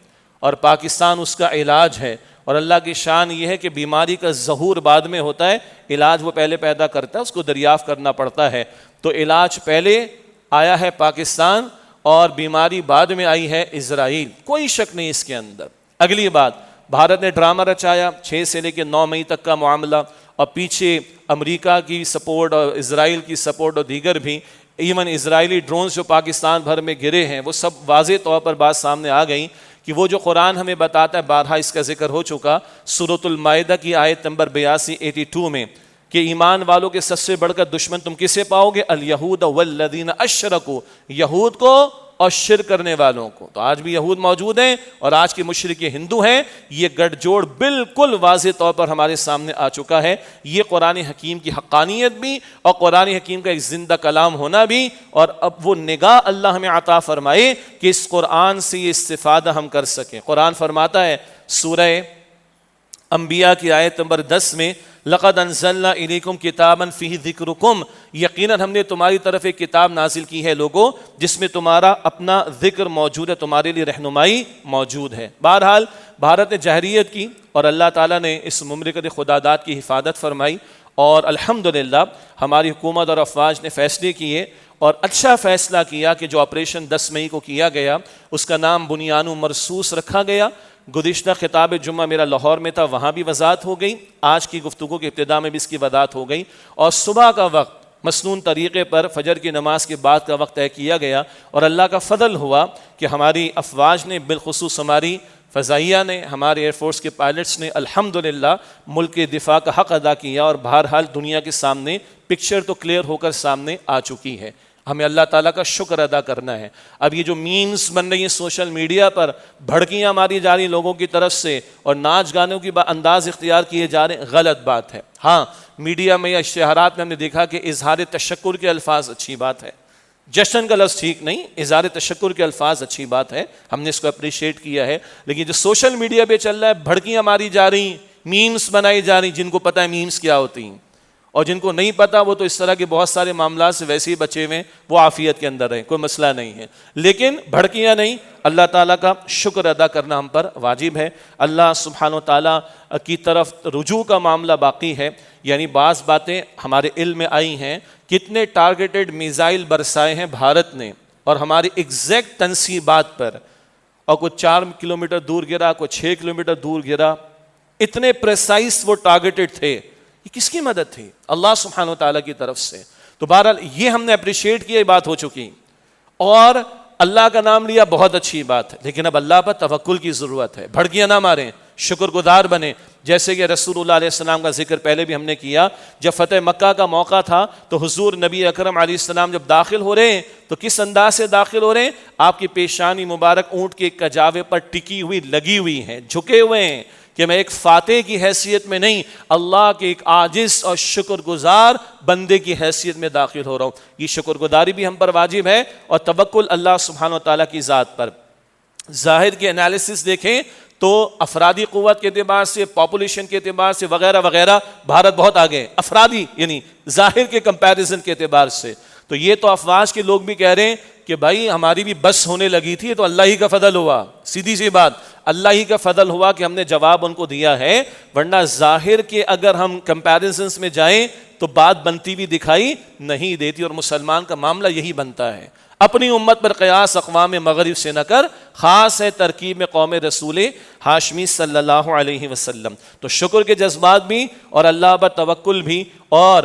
اور پاکستان اس کا علاج ہے. اور اللہ کی شان یہ ہے کہ بیماری کا ظہور بعد میں ہوتا ہے، علاج وہ پہلے پیدا کرتا ہے، اس کو دریافت کرنا پڑتا ہے. تو علاج پہلے آیا ہے پاکستان اور بیماری بعد میں آئی ہے اسرائیل، کوئی شک نہیں اس کے اندر. اگلی بات، بھارت نے ڈرامہ رچایا 6 سے لے کے 9 مئی تک کا معاملہ، اور پیچھے امریکہ کی سپورٹ اور اسرائیل کی سپورٹ اور دیگر بھی، ایون اسرائیلی ڈرونز جو پاکستان بھر میں گرے ہیں، وہ سب واضح طور پر بات سامنے آ گئی کہ وہ جو قرآن ہمیں بتاتا ہے، بارہا اس کا ذکر ہو چکا سورۃ المائدہ کی آیت نمبر 82 میں، کہ ایمان والوں کے سب سے بڑھ کر دشمن تم کسے پاؤ گے؟ الیہود والذین اشرکوا، یہود کو اور شرک کرنے والوں کو. تو آج بھی یہود موجود ہیں اور آج کے مشرک ہندو ہیں. یہ گٹھ جوڑ بالکل واضح طور پر ہمارے سامنے آ چکا ہے. یہ قرآن حکیم کی حقانیت بھی اور قرآن حکیم کا ایک زندہ کلام ہونا بھی، اور اب وہ نگاہ اللہ ہمیں عطا فرمائے کہ اس قرآن سے یہ استفادہ ہم کر سکیں. قرآن فرماتا ہے سورہ انبیاء کی آیت نمبر 10 میں، لقد انزلنا الیکم کتابا فیہ ذکرکم، یقیناً ہم نے تمہاری طرف ایک کتاب نازل کی ہے لوگوں جس میں تمہارا اپنا ذکر موجود ہے، تمہارے لیے رہنمائی موجود ہے. بہرحال بھارت نے جہریت کی اور اللہ تعالیٰ نے اس مملکت خداداد کی حفاظت فرمائی، اور الحمدللہ ہماری حکومت اور افواج نے فیصلے کیے، اور اچھا فیصلہ کیا کہ جو آپریشن 10 مئی کو کیا گیا اس کا نام بنیان مرصوص رکھا گیا. گزشتہ خطاب جمعہ میرا لاہور میں تھا، وہاں بھی وضاحت ہو گئی، آج کی گفتگو کے ابتدا میں بھی اس کی وضاحت ہو گئی. اور صبح کا وقت مسنون طریقے پر فجر کی نماز کے بعد کا وقت طے کیا گیا، اور اللہ کا فضل ہوا کہ ہماری افواج نے، بالخصوص ہماری فضائیہ نے، ہمارے ایئر فورس کے پائلٹس نے الحمدللہ ملک کے دفاع کا حق ادا کیا، اور بہرحال دنیا کے سامنے پکچر تو کلیئر ہو کر سامنے آ چکی ہے. ہمیں اللہ تعالیٰ کا شکر ادا کرنا ہے. اب یہ جو میمز بن رہی ہیں سوشل میڈیا پر، بھڑکیاں ماری جا رہی لوگوں کی طرف سے، اور ناچ گانوں کی انداز اختیار کیے جا رہے ہیں، غلط بات ہے. ہاں میڈیا میں یا اشتہارات میں ہم نے دیکھا کہ اظہار تشکر کے الفاظ اچھی بات ہے، جشن کا لفظ ٹھیک نہیں، اظہار تشکر کے الفاظ اچھی بات ہے، ہم نے اس کو اپریشیٹ کیا ہے. لیکن جو سوشل میڈیا پہ چل رہا ہے، بھڑکیاں ماری جا رہی، میمز بنائی جا رہی، جن کو پتہ ہے میمز کیا ہوتی ہیں، اور جن کو نہیں پتا وہ تو اس طرح کے بہت سارے معاملات سے ویسے ہی بچے ہوئے، وہ عافیت کے اندر رہیں، کوئی مسئلہ نہیں ہے. لیکن بھڑکیاں نہیں، اللہ تعالیٰ کا شکر ادا کرنا ہم پر واجب ہے. اللہ سبحانہ و تعالیٰ کی طرف رجوع کا معاملہ باقی ہے. یعنی بعض باتیں ہمارے علم میں آئی ہیں، کتنے ٹارگیٹڈ میزائل برسائے ہیں بھارت نے، اور ہماری ایگزیکٹ تنصیبات پر، اور کوئی 4 کلومیٹر دور گرا، کوئی 6 کلومیٹر دور گرا، اتنے پریسائز وہ ٹارگیٹڈ تھے. یہ کس کی مدد تھی؟ اللہ سبحانہ و تعالیٰ کی طرف سے. تو بہرحال یہ ہم نے اپریشیٹ کیا، یہ بات ہو چکی، اور اللہ کا نام لیا، بہت اچھی بات ہے. لیکن اب اللہ پر توکل کی ضرورت ہے. بھڑکیاں نہ ماریں، شکر گزار بنیں. جیسے کہ رسول اللہ علیہ السلام کا ذکر پہلے بھی ہم نے کیا، جب فتح مکہ کا موقع تھا تو حضور نبی اکرم علیہ السلام جب داخل ہو رہے ہیں تو کس انداز سے داخل ہو رہے ہیں؟ آپ کی پیشانی مبارک اونٹ کے کجاوے پر ٹکی ہوئی، لگی ہوئی ہیں، جھکے ہوئے ہیں، کہ میں ایک فاتح کی حیثیت میں نہیں، اللہ کے ایک عاجز اور شکر گزار بندے کی حیثیت میں داخل ہو رہا ہوں. یہ شکر گزاری بھی ہم پر واجب ہے، اور توکل اللہ سبحانہ و تعالیٰ کی ذات پر. ظاہر کے انالیسس دیکھیں تو افرادی قوت کے اعتبار سے، پاپولیشن کے اعتبار سے، وغیرہ وغیرہ، بھارت بہت آگے، افرادی یعنی ظاہر کے کمپیریزن کے اعتبار سے. تو یہ تو افواج کے لوگ بھی کہہ رہے ہیں کہ بھائی ہماری بھی بس ہونے لگی تھی، تو اللہ ہی کا فضل ہوا. سیدھی سی بات، اللہ ہی کا فضل ہوا کہ ہم نے جواب ان کو دیا ہے، ورنہ ظاہر کے اگر ہم کمپیریزنس میں جائیں تو بات بنتی بھی دکھائی نہیں دیتی. اور مسلمان کا معاملہ یہی بنتا ہے، اپنی امت پر قیاس اقوام مغرب سے نہ کر، خاص ہے ترکیب میں قوم رسول ہاشمی صلی اللہ علیہ وسلم. تو شکر کے جذبات بھی اور اللہ پر توکل بھی. اور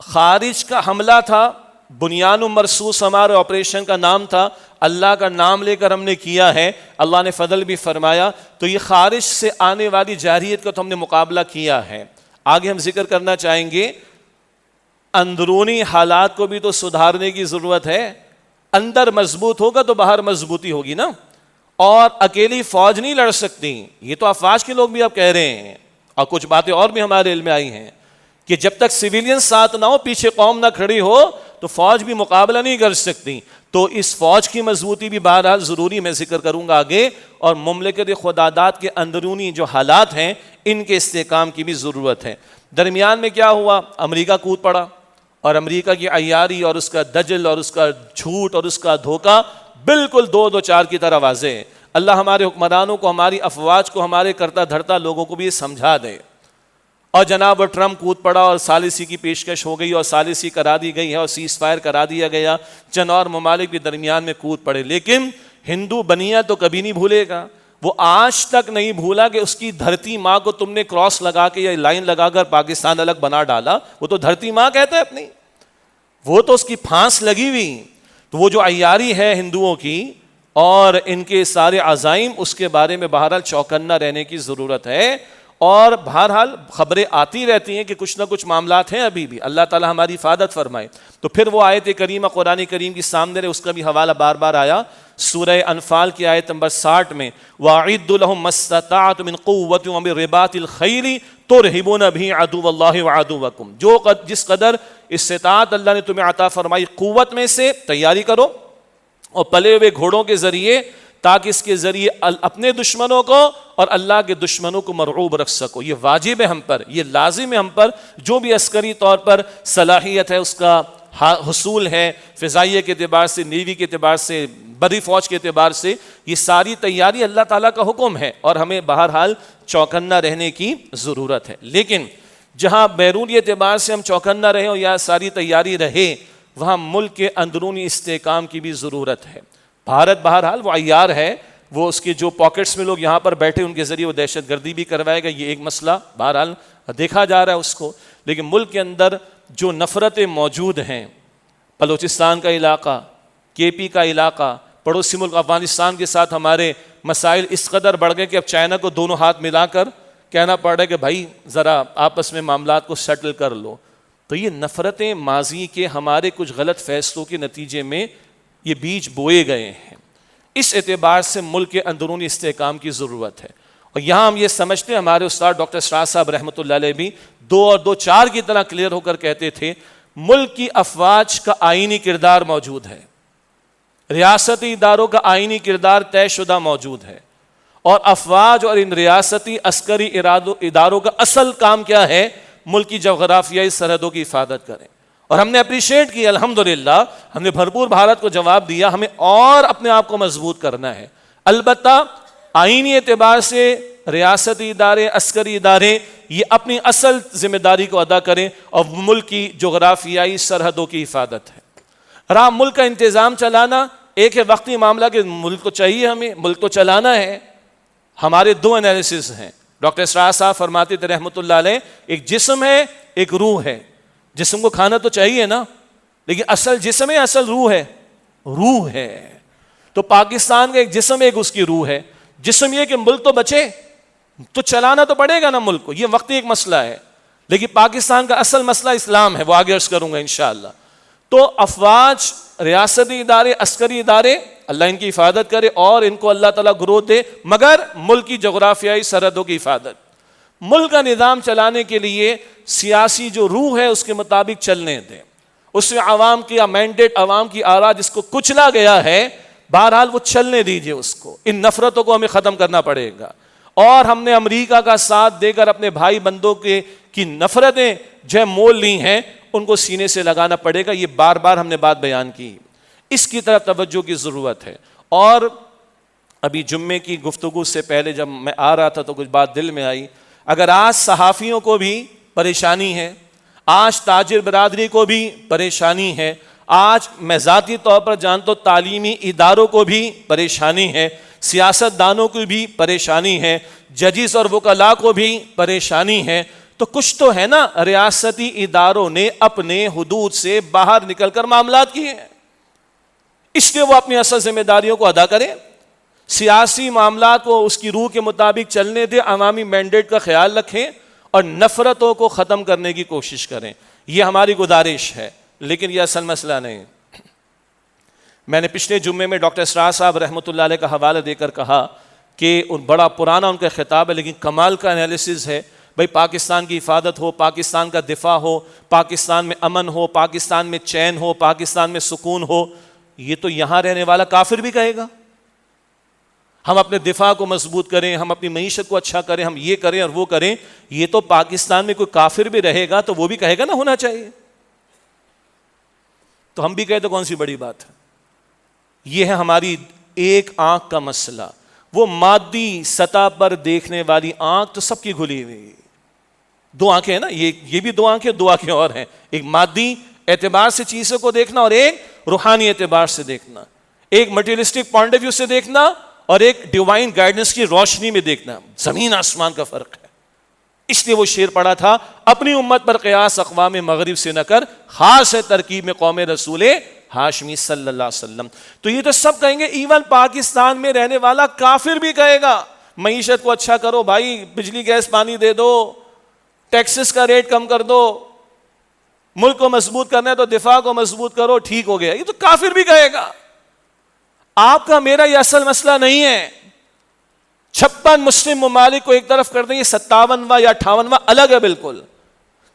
خارج کا حملہ تھا، بنیان مرصوص ہمارے آپریشن کا نام تھا، اللہ کا نام لے کر ہم نے کیا ہے، اللہ نے فضل بھی فرمایا. تو یہ خارج سے آنے والی جارحیت کا تو ہم نے مقابلہ کیا ہے. آگے ہم ذکر کرنا چاہیں گے اندرونی حالات کو بھی تو سدھارنے کی ضرورت ہے. اندر مضبوط ہوگا تو باہر مضبوطی ہوگی نا. اور اکیلی فوج نہیں لڑ سکتی, یہ تو افواج کے لوگ بھی اب کہہ رہے ہیں, اور کچھ باتیں اور بھی ہمارے علم میں آئی ہیں کہ جب تک سویلین ساتھ نہ ہو, پیچھے قوم نہ کھڑی ہو, تو فوج بھی مقابلہ نہیں کر سکتی. تو اس فوج کی مضبوطی بھی بہرحال ضروری, میں ذکر کروں گا آگے. اور مملکت خداداد کے اندرونی جو حالات ہیں ان کے استحکام کی بھی ضرورت ہے. درمیان میں کیا ہوا, امریکہ کود پڑا, اور امریکہ کی عیاری اور اس کا دجل اور اس کا جھوٹ اور اس کا دھوکہ بالکل 2-2-4 کی طرح واضح ہے. اللہ ہمارے حکمرانوں کو, ہماری افواج کو, ہمارے کرتا دھرتا لوگوں کو بھی یہ سمجھا دے. اور جناب ٹرمپ کود پڑا اور ثالثی کی پیشکش ہو گئی اور ثالثی کرا دی گئی ہے اور سیز فائر کرا دیا گیا. چند اور ممالک بھی درمیان میں کود پڑے, لیکن ہندو بنیا تو کبھی نہیں بھولے گا. وہ آج تک نہیں بھولا کہ اس کی دھرتی ماں کو تم نے کراس لگا کے یا لائن لگا کر پاکستان الگ بنا ڈالا. وہ تو دھرتی ماں کہتا ہے اپنی, وہ تو اس کی پھانس لگی ہوئی. تو وہ جو عیاری ہے ہندوؤں کی اور ان کے سارے عزائم, اس کے بارے میں بہرحال چوکنا رہنے کی ضرورت ہے. اور بہرحال خبریں آتی رہتی ہیں کہ کچھ نہ کچھ معاملات ہیں ابھی بھی. اللہ تعالی ہماری حفاظت فرمائے. تو پھر وہ آیت کریمہ قرآن کریم کی سامنے رہے, اس کا بھی حوالہ بار بار آیا. سورہ انفال کی آیت نمبر 60 میں وَأَعِدُّوا لَهُم مَّا اسْتَطَعْتُم مِّن قُوَّةٍ وَمِن رِّبَاطِ الْخَيْلِ تُرْهِبُونَ بِهِ عَدُوَّ اللَّهِ وَعَدُوَّكُمْ. جس قدر استطاعت اللہ نے تمہیں عطا فرمائی قوت میں سے تیاری کرو, اور پلے ہوئے گھوڑوں کے ذریعے, تاکہ اس کے ذریعے اپنے دشمنوں کو اور اللہ کے دشمنوں کو مرعوب رکھ سکو. یہ واجب ہے ہم پر, یہ لازم ہے ہم پر. جو بھی عسکری طور پر صلاحیت ہے, اس کا حصول ہے, فضائیہ کے اعتبار سے, نیوی کے اعتبار سے, بری فوج کے اعتبار سے, یہ ساری تیاری اللہ تعالیٰ کا حکم ہے, اور ہمیں بہرحال چوکنا رہنے کی ضرورت ہے. لیکن جہاں بیرونی اعتبار سے ہم چوکنا رہے اور یا ساری تیاری رہے, وہاں ملک کے اندرونی استحکام کی بھی ضرورت ہے. بھارت بہرحال وہ عیار ہے, وہ اس کے جو پاکٹس میں لوگ یہاں پر بیٹھے ان کے ذریعے وہ دہشت گردی بھی کروائے گا, یہ ایک مسئلہ بہرحال دیکھا جا رہا ہے اس کو. لیکن ملک کے اندر جو نفرتیں موجود ہیں, بلوچستان کا علاقہ, کے پی کا علاقہ, پڑوسی ملک افغانستان کے ساتھ ہمارے مسائل اس قدر بڑھ گئے کہ اب چائنا کو دونوں ہاتھ ملا کر کہنا پڑ رہا ہے کہ بھائی ذرا آپس میں معاملات کو سیٹل کر لو. تو یہ نفرتیں ماضی کے ہمارے کچھ غلط فیصلوں کے نتیجے میں یہ بیج بوئے گئے ہیں. اس اعتبار سے ملک کے اندرونی استحکام کی ضرورت ہے. اور یہاں ہم یہ سمجھتے ہیں, ہمارے استاد ڈاکٹر اسرار صاحب رحمۃ اللہ علیہ بھی 2 اور 2 4 کی طرح کلیئر ہو کر کہتے تھے, ملک کی افواج کا آئینی کردار موجود ہے, ریاستی اداروں کا آئینی کردار طے شدہ موجود ہے, اور افواج اور ان ریاستی عسکری اداروں کا اصل کام کیا ہے, ملک کی جغرافیائی سرحدوں کی حفاظت کریں. اور ہم نے اپریشیٹ کیا, الحمدللہ ہم نے بھرپور بھارت کو جواب دیا, ہمیں اور اپنے آپ کو مضبوط کرنا ہے. البتہ آئینی اعتبار سے ریاستی ادارے, عسکری ادارے یہ اپنی اصل ذمہ داری کو ادا کریں, اور ملک کی جغرافیائی سرحدوں کی حفاظت ہے. رہا ملک کا انتظام چلانا, ایک ہے وقتی معاملہ کہ ملک کو چاہیے, ہمیں ملک کو چلانا ہے. ہمارے 2 انالیسز ہیں. ڈاکٹر اسرار صاحب فرماتے تھے رحمۃ اللہ علیہ, ایک جسم ہے, ایک روح ہے. جسم کو کھانا تو چاہیے نا, لیکن اصل جسم ہے, اصل روح ہے, روح ہے. تو پاکستان کا ایک جسم ہے, ایک اس کی روح ہے. جسم یہ کہ ملک تو بچے, تو چلانا تو پڑے گا نا ملک کو, یہ وقتی ایک مسئلہ ہے. لیکن پاکستان کا اصل مسئلہ اسلام ہے, وہ آگے عرض کروں گا انشاءاللہ. تو افواج, ریاستی ادارے, عسکری ادارے, اللہ ان کی حفاظت کرے اور ان کو اللہ تعالیٰ گروہ دے, مگر ملک کی جغرافیائی سرحدوں کی حفاظت. ملک کا نظام چلانے کے لیے سیاسی جو روح ہے اس کے مطابق چلنے دیں. اس میں عوام کی مینڈیٹ, عوام کی آراء جس کو کچلا گیا ہے, بہرحال وہ چلنے دیجئے اس کو. ان نفرتوں کو ہمیں ختم کرنا پڑے گا. اور ہم نے امریکہ کا ساتھ دے کر اپنے بھائی بندوں کی نفرتیں جو مول لی ہیں ان کو سینے سے لگانا پڑے گا. یہ بار بار ہم نے بات بیان کی, اس کی طرف توجہ کی ضرورت ہے. اور ابھی جمعے کی گفتگو سے پہلے جب میں آ رہا تھا تو کچھ بات دل میں آئی. اگر آج صحافیوں کو بھی پریشانی ہے, آج تاجر برادری کو بھی پریشانی ہے, آج میں ذاتی طور پر جانتا ہوں تعلیمی اداروں کو بھی پریشانی ہے, سیاست دانوں کو بھی پریشانی ہے, ججز اور وکلاء کو بھی پریشانی ہے, تو کچھ تو ہے نا ریاستی اداروں نے اپنے حدود سے باہر نکل کر معاملات کیے ہیں. اس لیے وہ اپنی اصل ذمہ داریوں کو ادا کریں, سیاسی معاملات کو اس کی روح کے مطابق چلنے دیں, عوامی مینڈیٹ کا خیال رکھیں اور نفرتوں کو ختم کرنے کی کوشش کریں. یہ ہماری گزارش ہے، لیکن یہ اصل مسئلہ نہیں۔ میں نے پچھلے جمعے میں ڈاکٹر اسرار صاحب رحمۃ اللہ علیہ کا حوالہ دے کر کہا کہ بڑا پرانا ان کا خطاب ہے، لیکن کمال کا انالیسز ہے۔ بھائی پاکستان کی حفاظت ہو، پاکستان کا دفاع ہو، پاکستان میں امن ہو، پاکستان میں چین ہو، پاکستان میں سکون ہو، یہ تو یہاں رہنے والا کافر بھی کہے گا۔ ہم اپنے دفاع کو مضبوط کریں، ہم اپنی معیشت کو اچھا کریں، ہم یہ کریں اور وہ کریں، یہ تو پاکستان میں کوئی کافر بھی رہے گا تو وہ بھی کہے گا نا ہونا چاہیے۔ تو ہم بھی کہے تو کون سی بڑی بات ہے؟ یہ ہے ہماری ایک آنکھ کا مسئلہ۔ وہ مادی سطح پر دیکھنے والی آنکھ تو سب کی کھلی ہوئی، دو آنکھیں ہیں نا، یہ بھی دو آنکھیں، دو آنکھیں اور ہیں، ایک مادی اعتبار سے چیزوں کو دیکھنا اور ایک روحانی اعتبار سے دیکھنا، ایک مٹیریلسٹک پوائنٹ آف ویو سے دیکھنا اور ایک ڈیوائن گائیڈنس کی روشنی میں دیکھنا، زمین آسمان کا فرق ہے۔ اس لیے وہ شعر پڑھا تھا، اپنی امت پر قیاس اقوام مغرب سے نہ کر، خاص ہے ترکیب میں قوم رسول ہاشمی صلی اللہ علیہ وسلم۔ تو یہ تو سب کہیں گے، ایون پاکستان میں رہنے والا کافر بھی کہے گا معیشت کو اچھا کرو بھائی، بجلی گیس پانی دے دو، ٹیکسز کا ریٹ کم کر دو، ملک کو مضبوط کرنا ہے تو دفاع کو مضبوط کرو، ٹھیک ہو گیا۔ یہ تو کافر بھی کہے گا۔ آپ کا میرا یہ اصل مسئلہ نہیں ہے۔ 56 مسلم ممالک کو ایک طرف کر دیں، یہ 57واں یا 58واں الگ ہے بالکل۔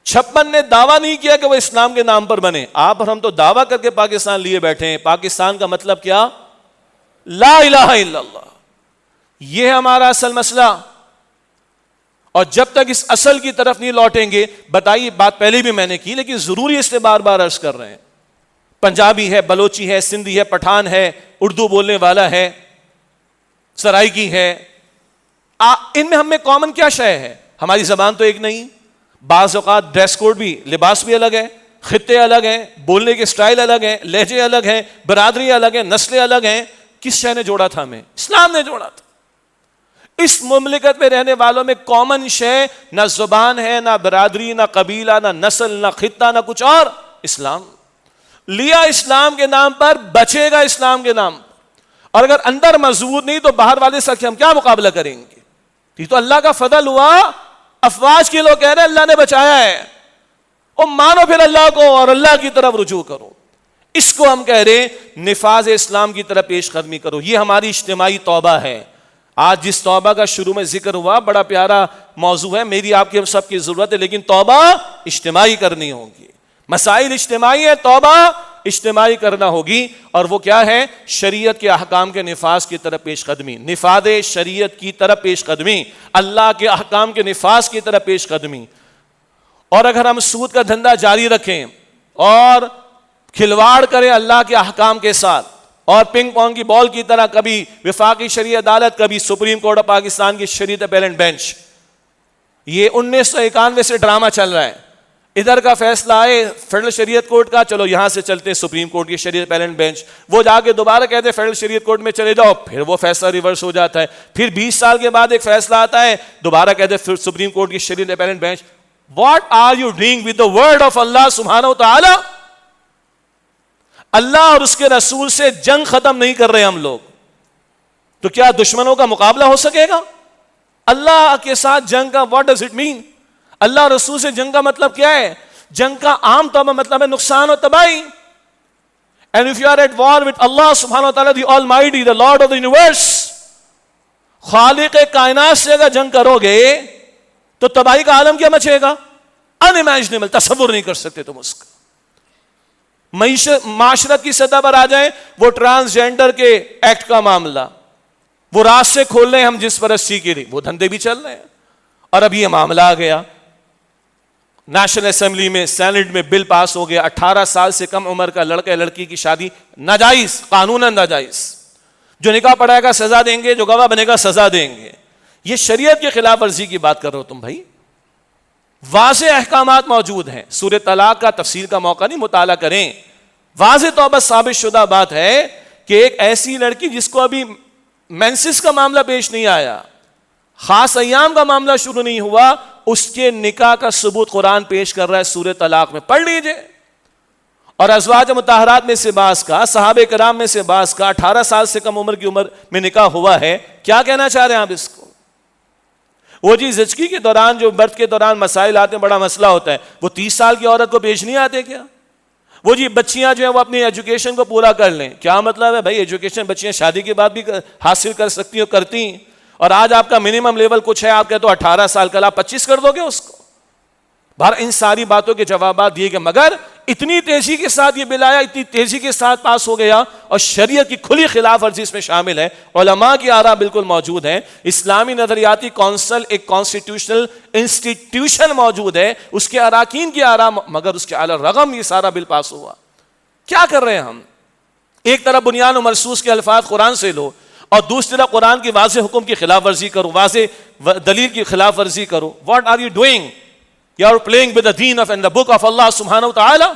56 نے دعویٰ نہیں کیا کہ وہ اسلام کے نام پر بنے، آپ اور ہم تو دعویٰ کر کے پاکستان لیے بیٹھے ہیں۔ پاکستان کا مطلب کیا؟ لا الہ الا اللہ۔ یہ ہے ہمارا اصل مسئلہ، اور جب تک اس اصل کی طرف نہیں لوٹیں گے، بتائیے، بات پہلے بھی میں نے کی لیکن ضروری اس لیے بار بار عرض کر رہے ہیں، پنجابی ہے، بلوچی ہے، سندھی ہے، پٹھان ہے، اردو بولنے والا ہے، سرائکی ہے، ان میں ہم میں کامن کیا شے ہے؟ ہماری زبان تو ایک نہیں، بعض اوقات ڈریس کوڈ بھی، لباس بھی الگ ہے، خطے الگ ہیں، بولنے کے سٹائل الگ ہیں، لہجے الگ ہیں، برادری الگ ہیں، نسلیں الگ ہیں۔ کس شے نے جوڑا تھا ہمیں؟ اسلام نے جوڑا تھا۔ اس مملکت میں رہنے والوں میں کامن شے نہ زبان ہے، نہ برادری، نہ قبیلہ، نہ نسل، نہ خطہ، نہ کچھ اور، اسلام لیا۔ اسلام کے نام پر بچے گا، اسلام کے نام پر، اور اگر اندر مضبوط نہیں تو باہر والے سے ہم کیا مقابلہ کریں گے؟ یہ تو اللہ کا فضل ہوا۔ افواج کے لوگ کہہ رہے ہیں اللہ نے بچایا ہے، اور مانو پھر اللہ کو اور اللہ کی طرف رجوع کرو۔ اس کو ہم کہہ رہے ہیں نفاذ اسلام کی طرف پیش قدمی کرو۔ یہ ہماری اجتماعی توبہ ہے۔ آج جس توبہ کا شروع میں ذکر ہوا، بڑا پیارا موضوع ہے، میری آپ کی ہم سب کی ضرورت ہے، لیکن توبہ اجتماعی کرنی ہوگی۔ مسائل اجتماعی ہے، توبہ اجتماعی کرنا ہوگی، اور وہ کیا ہے؟ شریعت کے احکام کے نفاذ کی طرف پیش قدمی، نفاذ شریعت کی طرف پیش قدمی، اللہ کے احکام کے نفاذ کی طرف پیش قدمی۔ اور اگر ہم سود کا دھندا جاری رکھیں اور کھلواڑ کریں اللہ کے احکام کے ساتھ، اور پنگ پونگ کی بال کی طرح کبھی وفاقی شرعی عدالت، کبھی سپریم کورٹ آف پاکستان کی شریعت اپیلنٹ بینچ، یہ 1991 سے ڈرامہ چل رہا ہے۔ ادھر کا فیصلہ آئے فیڈرل شریعت کورٹ کا، چلو یہاں سے چلتے سپریم کورٹ کی شریعت اپیلنٹ بینچ، وہ جا کے دوبارہ کہتے ہیں فیڈرل شریعت کورٹ میں چلے جاؤ، پھر وہ فیصلہ ریورس ہو جاتا ہے، پھر 20 سال کے بعد ایک فیصلہ آتا ہے، دوبارہ کہتے ہیں سپریم کورٹ کی شریعت اپیلنٹ bench. What are you doing with the word of Allah سبحانہ و تعالی؟ اللہ اور اس کے رسول سے جنگ ختم نہیں کر رہے ہم لوگ، تو کیا دشمنوں کا مقابلہ ہو سکے گا؟ اللہ کے ساتھ جنگ کا what does it mean؟ اللہ اور رسول سے جنگ کا مطلب کیا ہے؟ جنگ کا عام طور پر مطلب ہے نقصان و تباہی۔ And if you are at war with Allah سبحانہ و تعالی, the Almighty, the Lord of the universe, خالق کائنات سے اگر جنگ کرو گے تو تباہی کا عالم کیا مچے گا؟ unimaginable، تصور نہیں کر سکتے تم اس کا۔ معاشرت کی سطح پر آ جائیں، وہ ٹرانسجینڈر کے ایکٹ کا معاملہ، وہ راستے کھول رہے ہیں ہم جس پرستی کے لیے، وہ دھندے بھی چل رہے ہیں۔ اور اب یہ معاملہ آ گیا نیشنل اسمبلی میں، سینٹ میں بل پاس ہو گیا، 18 سال سے کم عمر کا لڑکا لڑکی کی شادی ناجائز، قانوناً ناجائز، جو نکاح پڑھائے گا سزا دیں گے، جو گواہ بنے گا سزا دیں گے۔ یہ شریعت کی خلاف ورزی کی بات کر رہے ہو تم بھائی، واضح احکامات موجود ہیں۔ سورہ طلاق کا تفصیل کا موقع نہیں، مطالعہ کریں، واضح طور پر ثابت شدہ بات ہے کہ ایک ایسی لڑکی جس کو ابھی مینسس کا معاملہ پیش نہیں آیا، خاص ایام کا معاملہ شروع نہیں ہوا، اس کے نکاح کا ثبوت قرآن پیش کر رہا ہے سورہ طلاق میں، پڑھ لیجئے۔ اور ازواج مطہرات میں سے بعض کا، صحابہ کرام میں سے بعض کا 18 سال سے کم عمر کی عمر میں نکاح ہوا ہے، کیا کہنا چاہ رہے ہیں آپ اس کو؟ وہ جی زچگی کے دوران جو برتھ کے دوران مسائل آتے ہیں، بڑا مسئلہ ہوتا ہے، وہ 30 سال کی عورت کو پیش نہیں آتے کیا؟ وہ جی بچیاں جو ہیں وہ اپنی ایجوکیشن کو پورا کر لیں، کیا مطلب ہے بھائی ایجوکیشن بچیاں شادی کے بعد بھی حاصل کر سکتی ہیں، کرتی ہیں، اور آج آپ کا منیمم لیول کچھ ہے، آپ کہتے ہو 18 سال کا، آپ 25 کر دو گے اس کو؟ بہر ان ساری باتوں کے جوابات دیے گئے، مگر اتنی تیزی کے ساتھ یہ بل آیا، اتنی تیزی کے ساتھ پاس ہو گیا، اور شریعت کی کھلی خلاف ورزی اس میں شامل ہے، علماء کی آراء بالکل موجود ہیں، اسلامی نظریاتی کونسل ایک کانسٹیٹیوشنل انسٹیٹیوشن موجود ہے، اس کے اراکین کی آراء، مگر اس کے علی الرغم یہ سارا بل پاس ہوا۔ کیا کر رہے ہیں ہم؟ ایک طرف بنیان و مرصوص کے الفاظ قرآن سے لو، اور دوسری طرف قرآن کی واضح حکم کی خلاف ورزی کرو، واضح دلیل کی خلاف ورزی کرو۔ What are you doing? You are playing with the deen of and the book of Allah subhanahu wa ta'ala.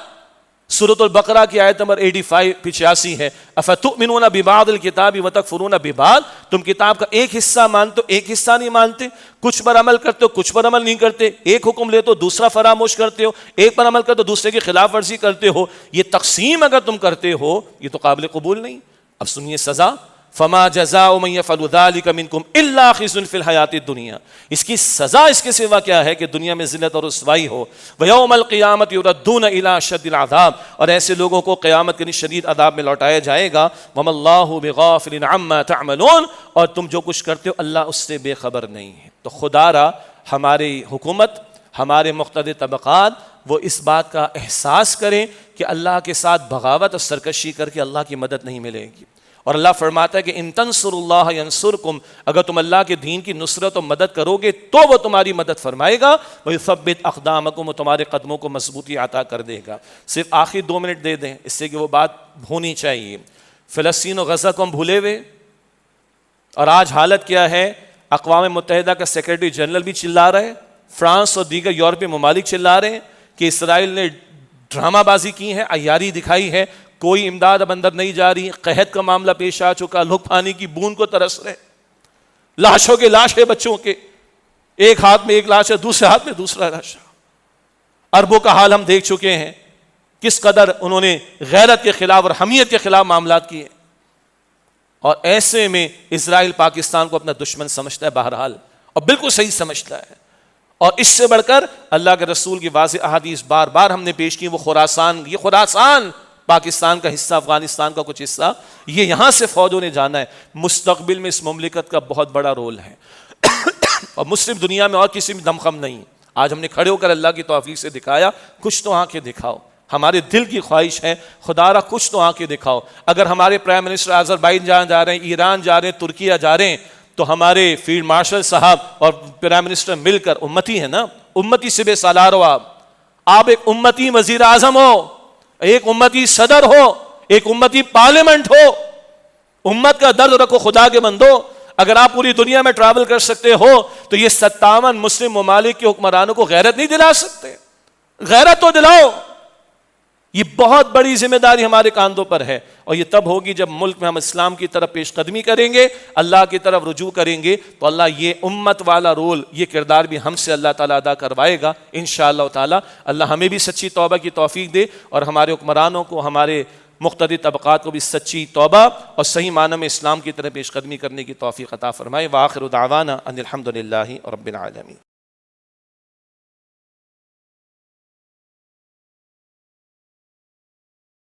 سورۃ البقرہ کی آیت نمبر 85 ہے، افتؤمنون ببعض الکتاب وتکفرون ببعض، تم کتاب کا ایک حصہ مانتے ہو ایک حصہ نہیں مانتے، کچھ پر عمل کرتے ہو کچھ پر عمل نہیں کرتے، ایک حکم لیتے ہو دوسرا فراموش کرتے ہو، ایک پر عمل کرتے ہو دوسرے کی خلاف ورزی کرتے ہو۔ یہ تقسیم اگر تم کرتے ہو یہ تو قابل قبول نہیں۔ اب سنیے سزا، فما جزاء من يفعل ذلك منكم الا خزي في الحیات الدنیا، اس کی سزا اس کے سوا کیا ہے کہ دنیا میں ذلت اور رسوائی ہو، ویوم القیامت یردون الى اشد العذاب، اور ایسے لوگوں کو قیامت کے شدید عذاب میں لوٹایا جائے گا، وما اللہ بغافل عما تعملون، اور تم جو کچھ کرتے ہو اللہ اس سے بے خبر نہیں ہے۔ تو خدا را ہماری حکومت، ہمارے مقتدر طبقات وہ اس بات کا احساس کریں کہ اللہ کے ساتھ بغاوت اور سرکشی کر کے اللہ کی مدد نہیں ملے گی، اور اللہ فرماتا ہے کہ ان تنصروا اللہ ینصرکم، اگر تم اللہ کے دین کی نصرت و مدد کرو گے تو وہ تمہاری مدد فرمائے گا، ویثبت اقدامکم، وہ تمہارے قدموں کو مضبوطی عطا کر دے گا۔ صرف آخری 2 منٹ دے دیں اس سے کہ وہ بات ہونی چاہیے۔ فلسطین و غزہ کو ہم بھولے ہوئے، اور آج حالت کیا ہے؟ اقوام متحدہ کا سیکرٹری جنرل بھی چلا رہا ہے، فرانس اور دیگر یورپی ممالک چلا رہے ہیں کہ اسرائیل نے ڈرامہ بازی کی ہے، عیاری دکھائی ہے، کوئی امداد اب اندر نہیں جا رہی، قحط کا معاملہ پیش آ چکا، لوگ پانی کی بوند کو ترس رہے، لاشوں کے لاش ہے بچوں کے، ایک ہاتھ میں ایک لاش ہے دوسرے ہاتھ میں دوسرا لاش ہے۔ عربوں کا حال ہم دیکھ چکے ہیں، کس قدر انہوں نے غیرت کے خلاف اور حمیت کے خلاف معاملات کیے، اور ایسے میں اسرائیل پاکستان کو اپنا دشمن سمجھتا ہے بہرحال، اور بالکل صحیح سمجھتا ہے۔ اور اس سے بڑھ کر اللہ کے رسول کی واضح احادیث بار بار ہم نے پیش کی، وہ خراسان، یہ خراسان پاکستان کا حصہ، افغانستان کا کچھ حصہ، یہ یہاں سے فوجوں نے جانا ہے، مستقبل میں اس مملکت کا بہت بڑا رول ہے، اور مسلم دنیا میں اور کسی میں دمخم نہیں۔ آج ہم نے کھڑے ہو کر اللہ کی توفیق سے دکھایا، کچھ تو آنکھیں دکھاؤ، ہمارے دل کی خواہش ہے خدا را کچھ تو آنکھیں دکھاؤ۔ اگر ہمارے پرائم منسٹر آذربائیجان جا رہے ہیں، ایران جا رہے ہیں، ترکیہ جا رہے ہیں، تو ہمارے فیلڈ مارشل صاحب اور پرائم منسٹر مل کر، امتی ہے نا، امتی سے بے سالار ہو، آپ ایک امتی وزیر اعظم ہو، ایک امتی صدر ہو، ایک امتی پارلیمنٹ ہو، امت کا درد رکھو خدا کے بندو۔ اگر آپ پوری دنیا میں ٹریول کر سکتے ہو تو یہ 57 مسلم ممالک کے حکمرانوں کو غیرت نہیں دلا سکتے؟ غیرت تو دلاؤ۔ یہ بہت بڑی ذمہ داری ہمارے کاندھوں پر ہے، اور یہ تب ہوگی جب ملک میں ہم اسلام کی طرف پیش قدمی کریں گے، اللہ کی طرف رجوع کریں گے، تو اللہ یہ امت والا رول، یہ کردار بھی ہم سے اللہ تعالیٰ ادا کروائے گا انشاءاللہ تعالیٰ۔ اللہ ہمیں بھی سچی توبہ کی توفیق دے، اور ہمارے حکمرانوں کو، ہمارے مقتدر طبقات کو بھی سچی توبہ اور صحیح معنی میں اسلام کی طرف پیش قدمی کرنے کی توفیق عطا فرمائے۔ وآخر دعوانا ان الحمد للہ رب العالمین۔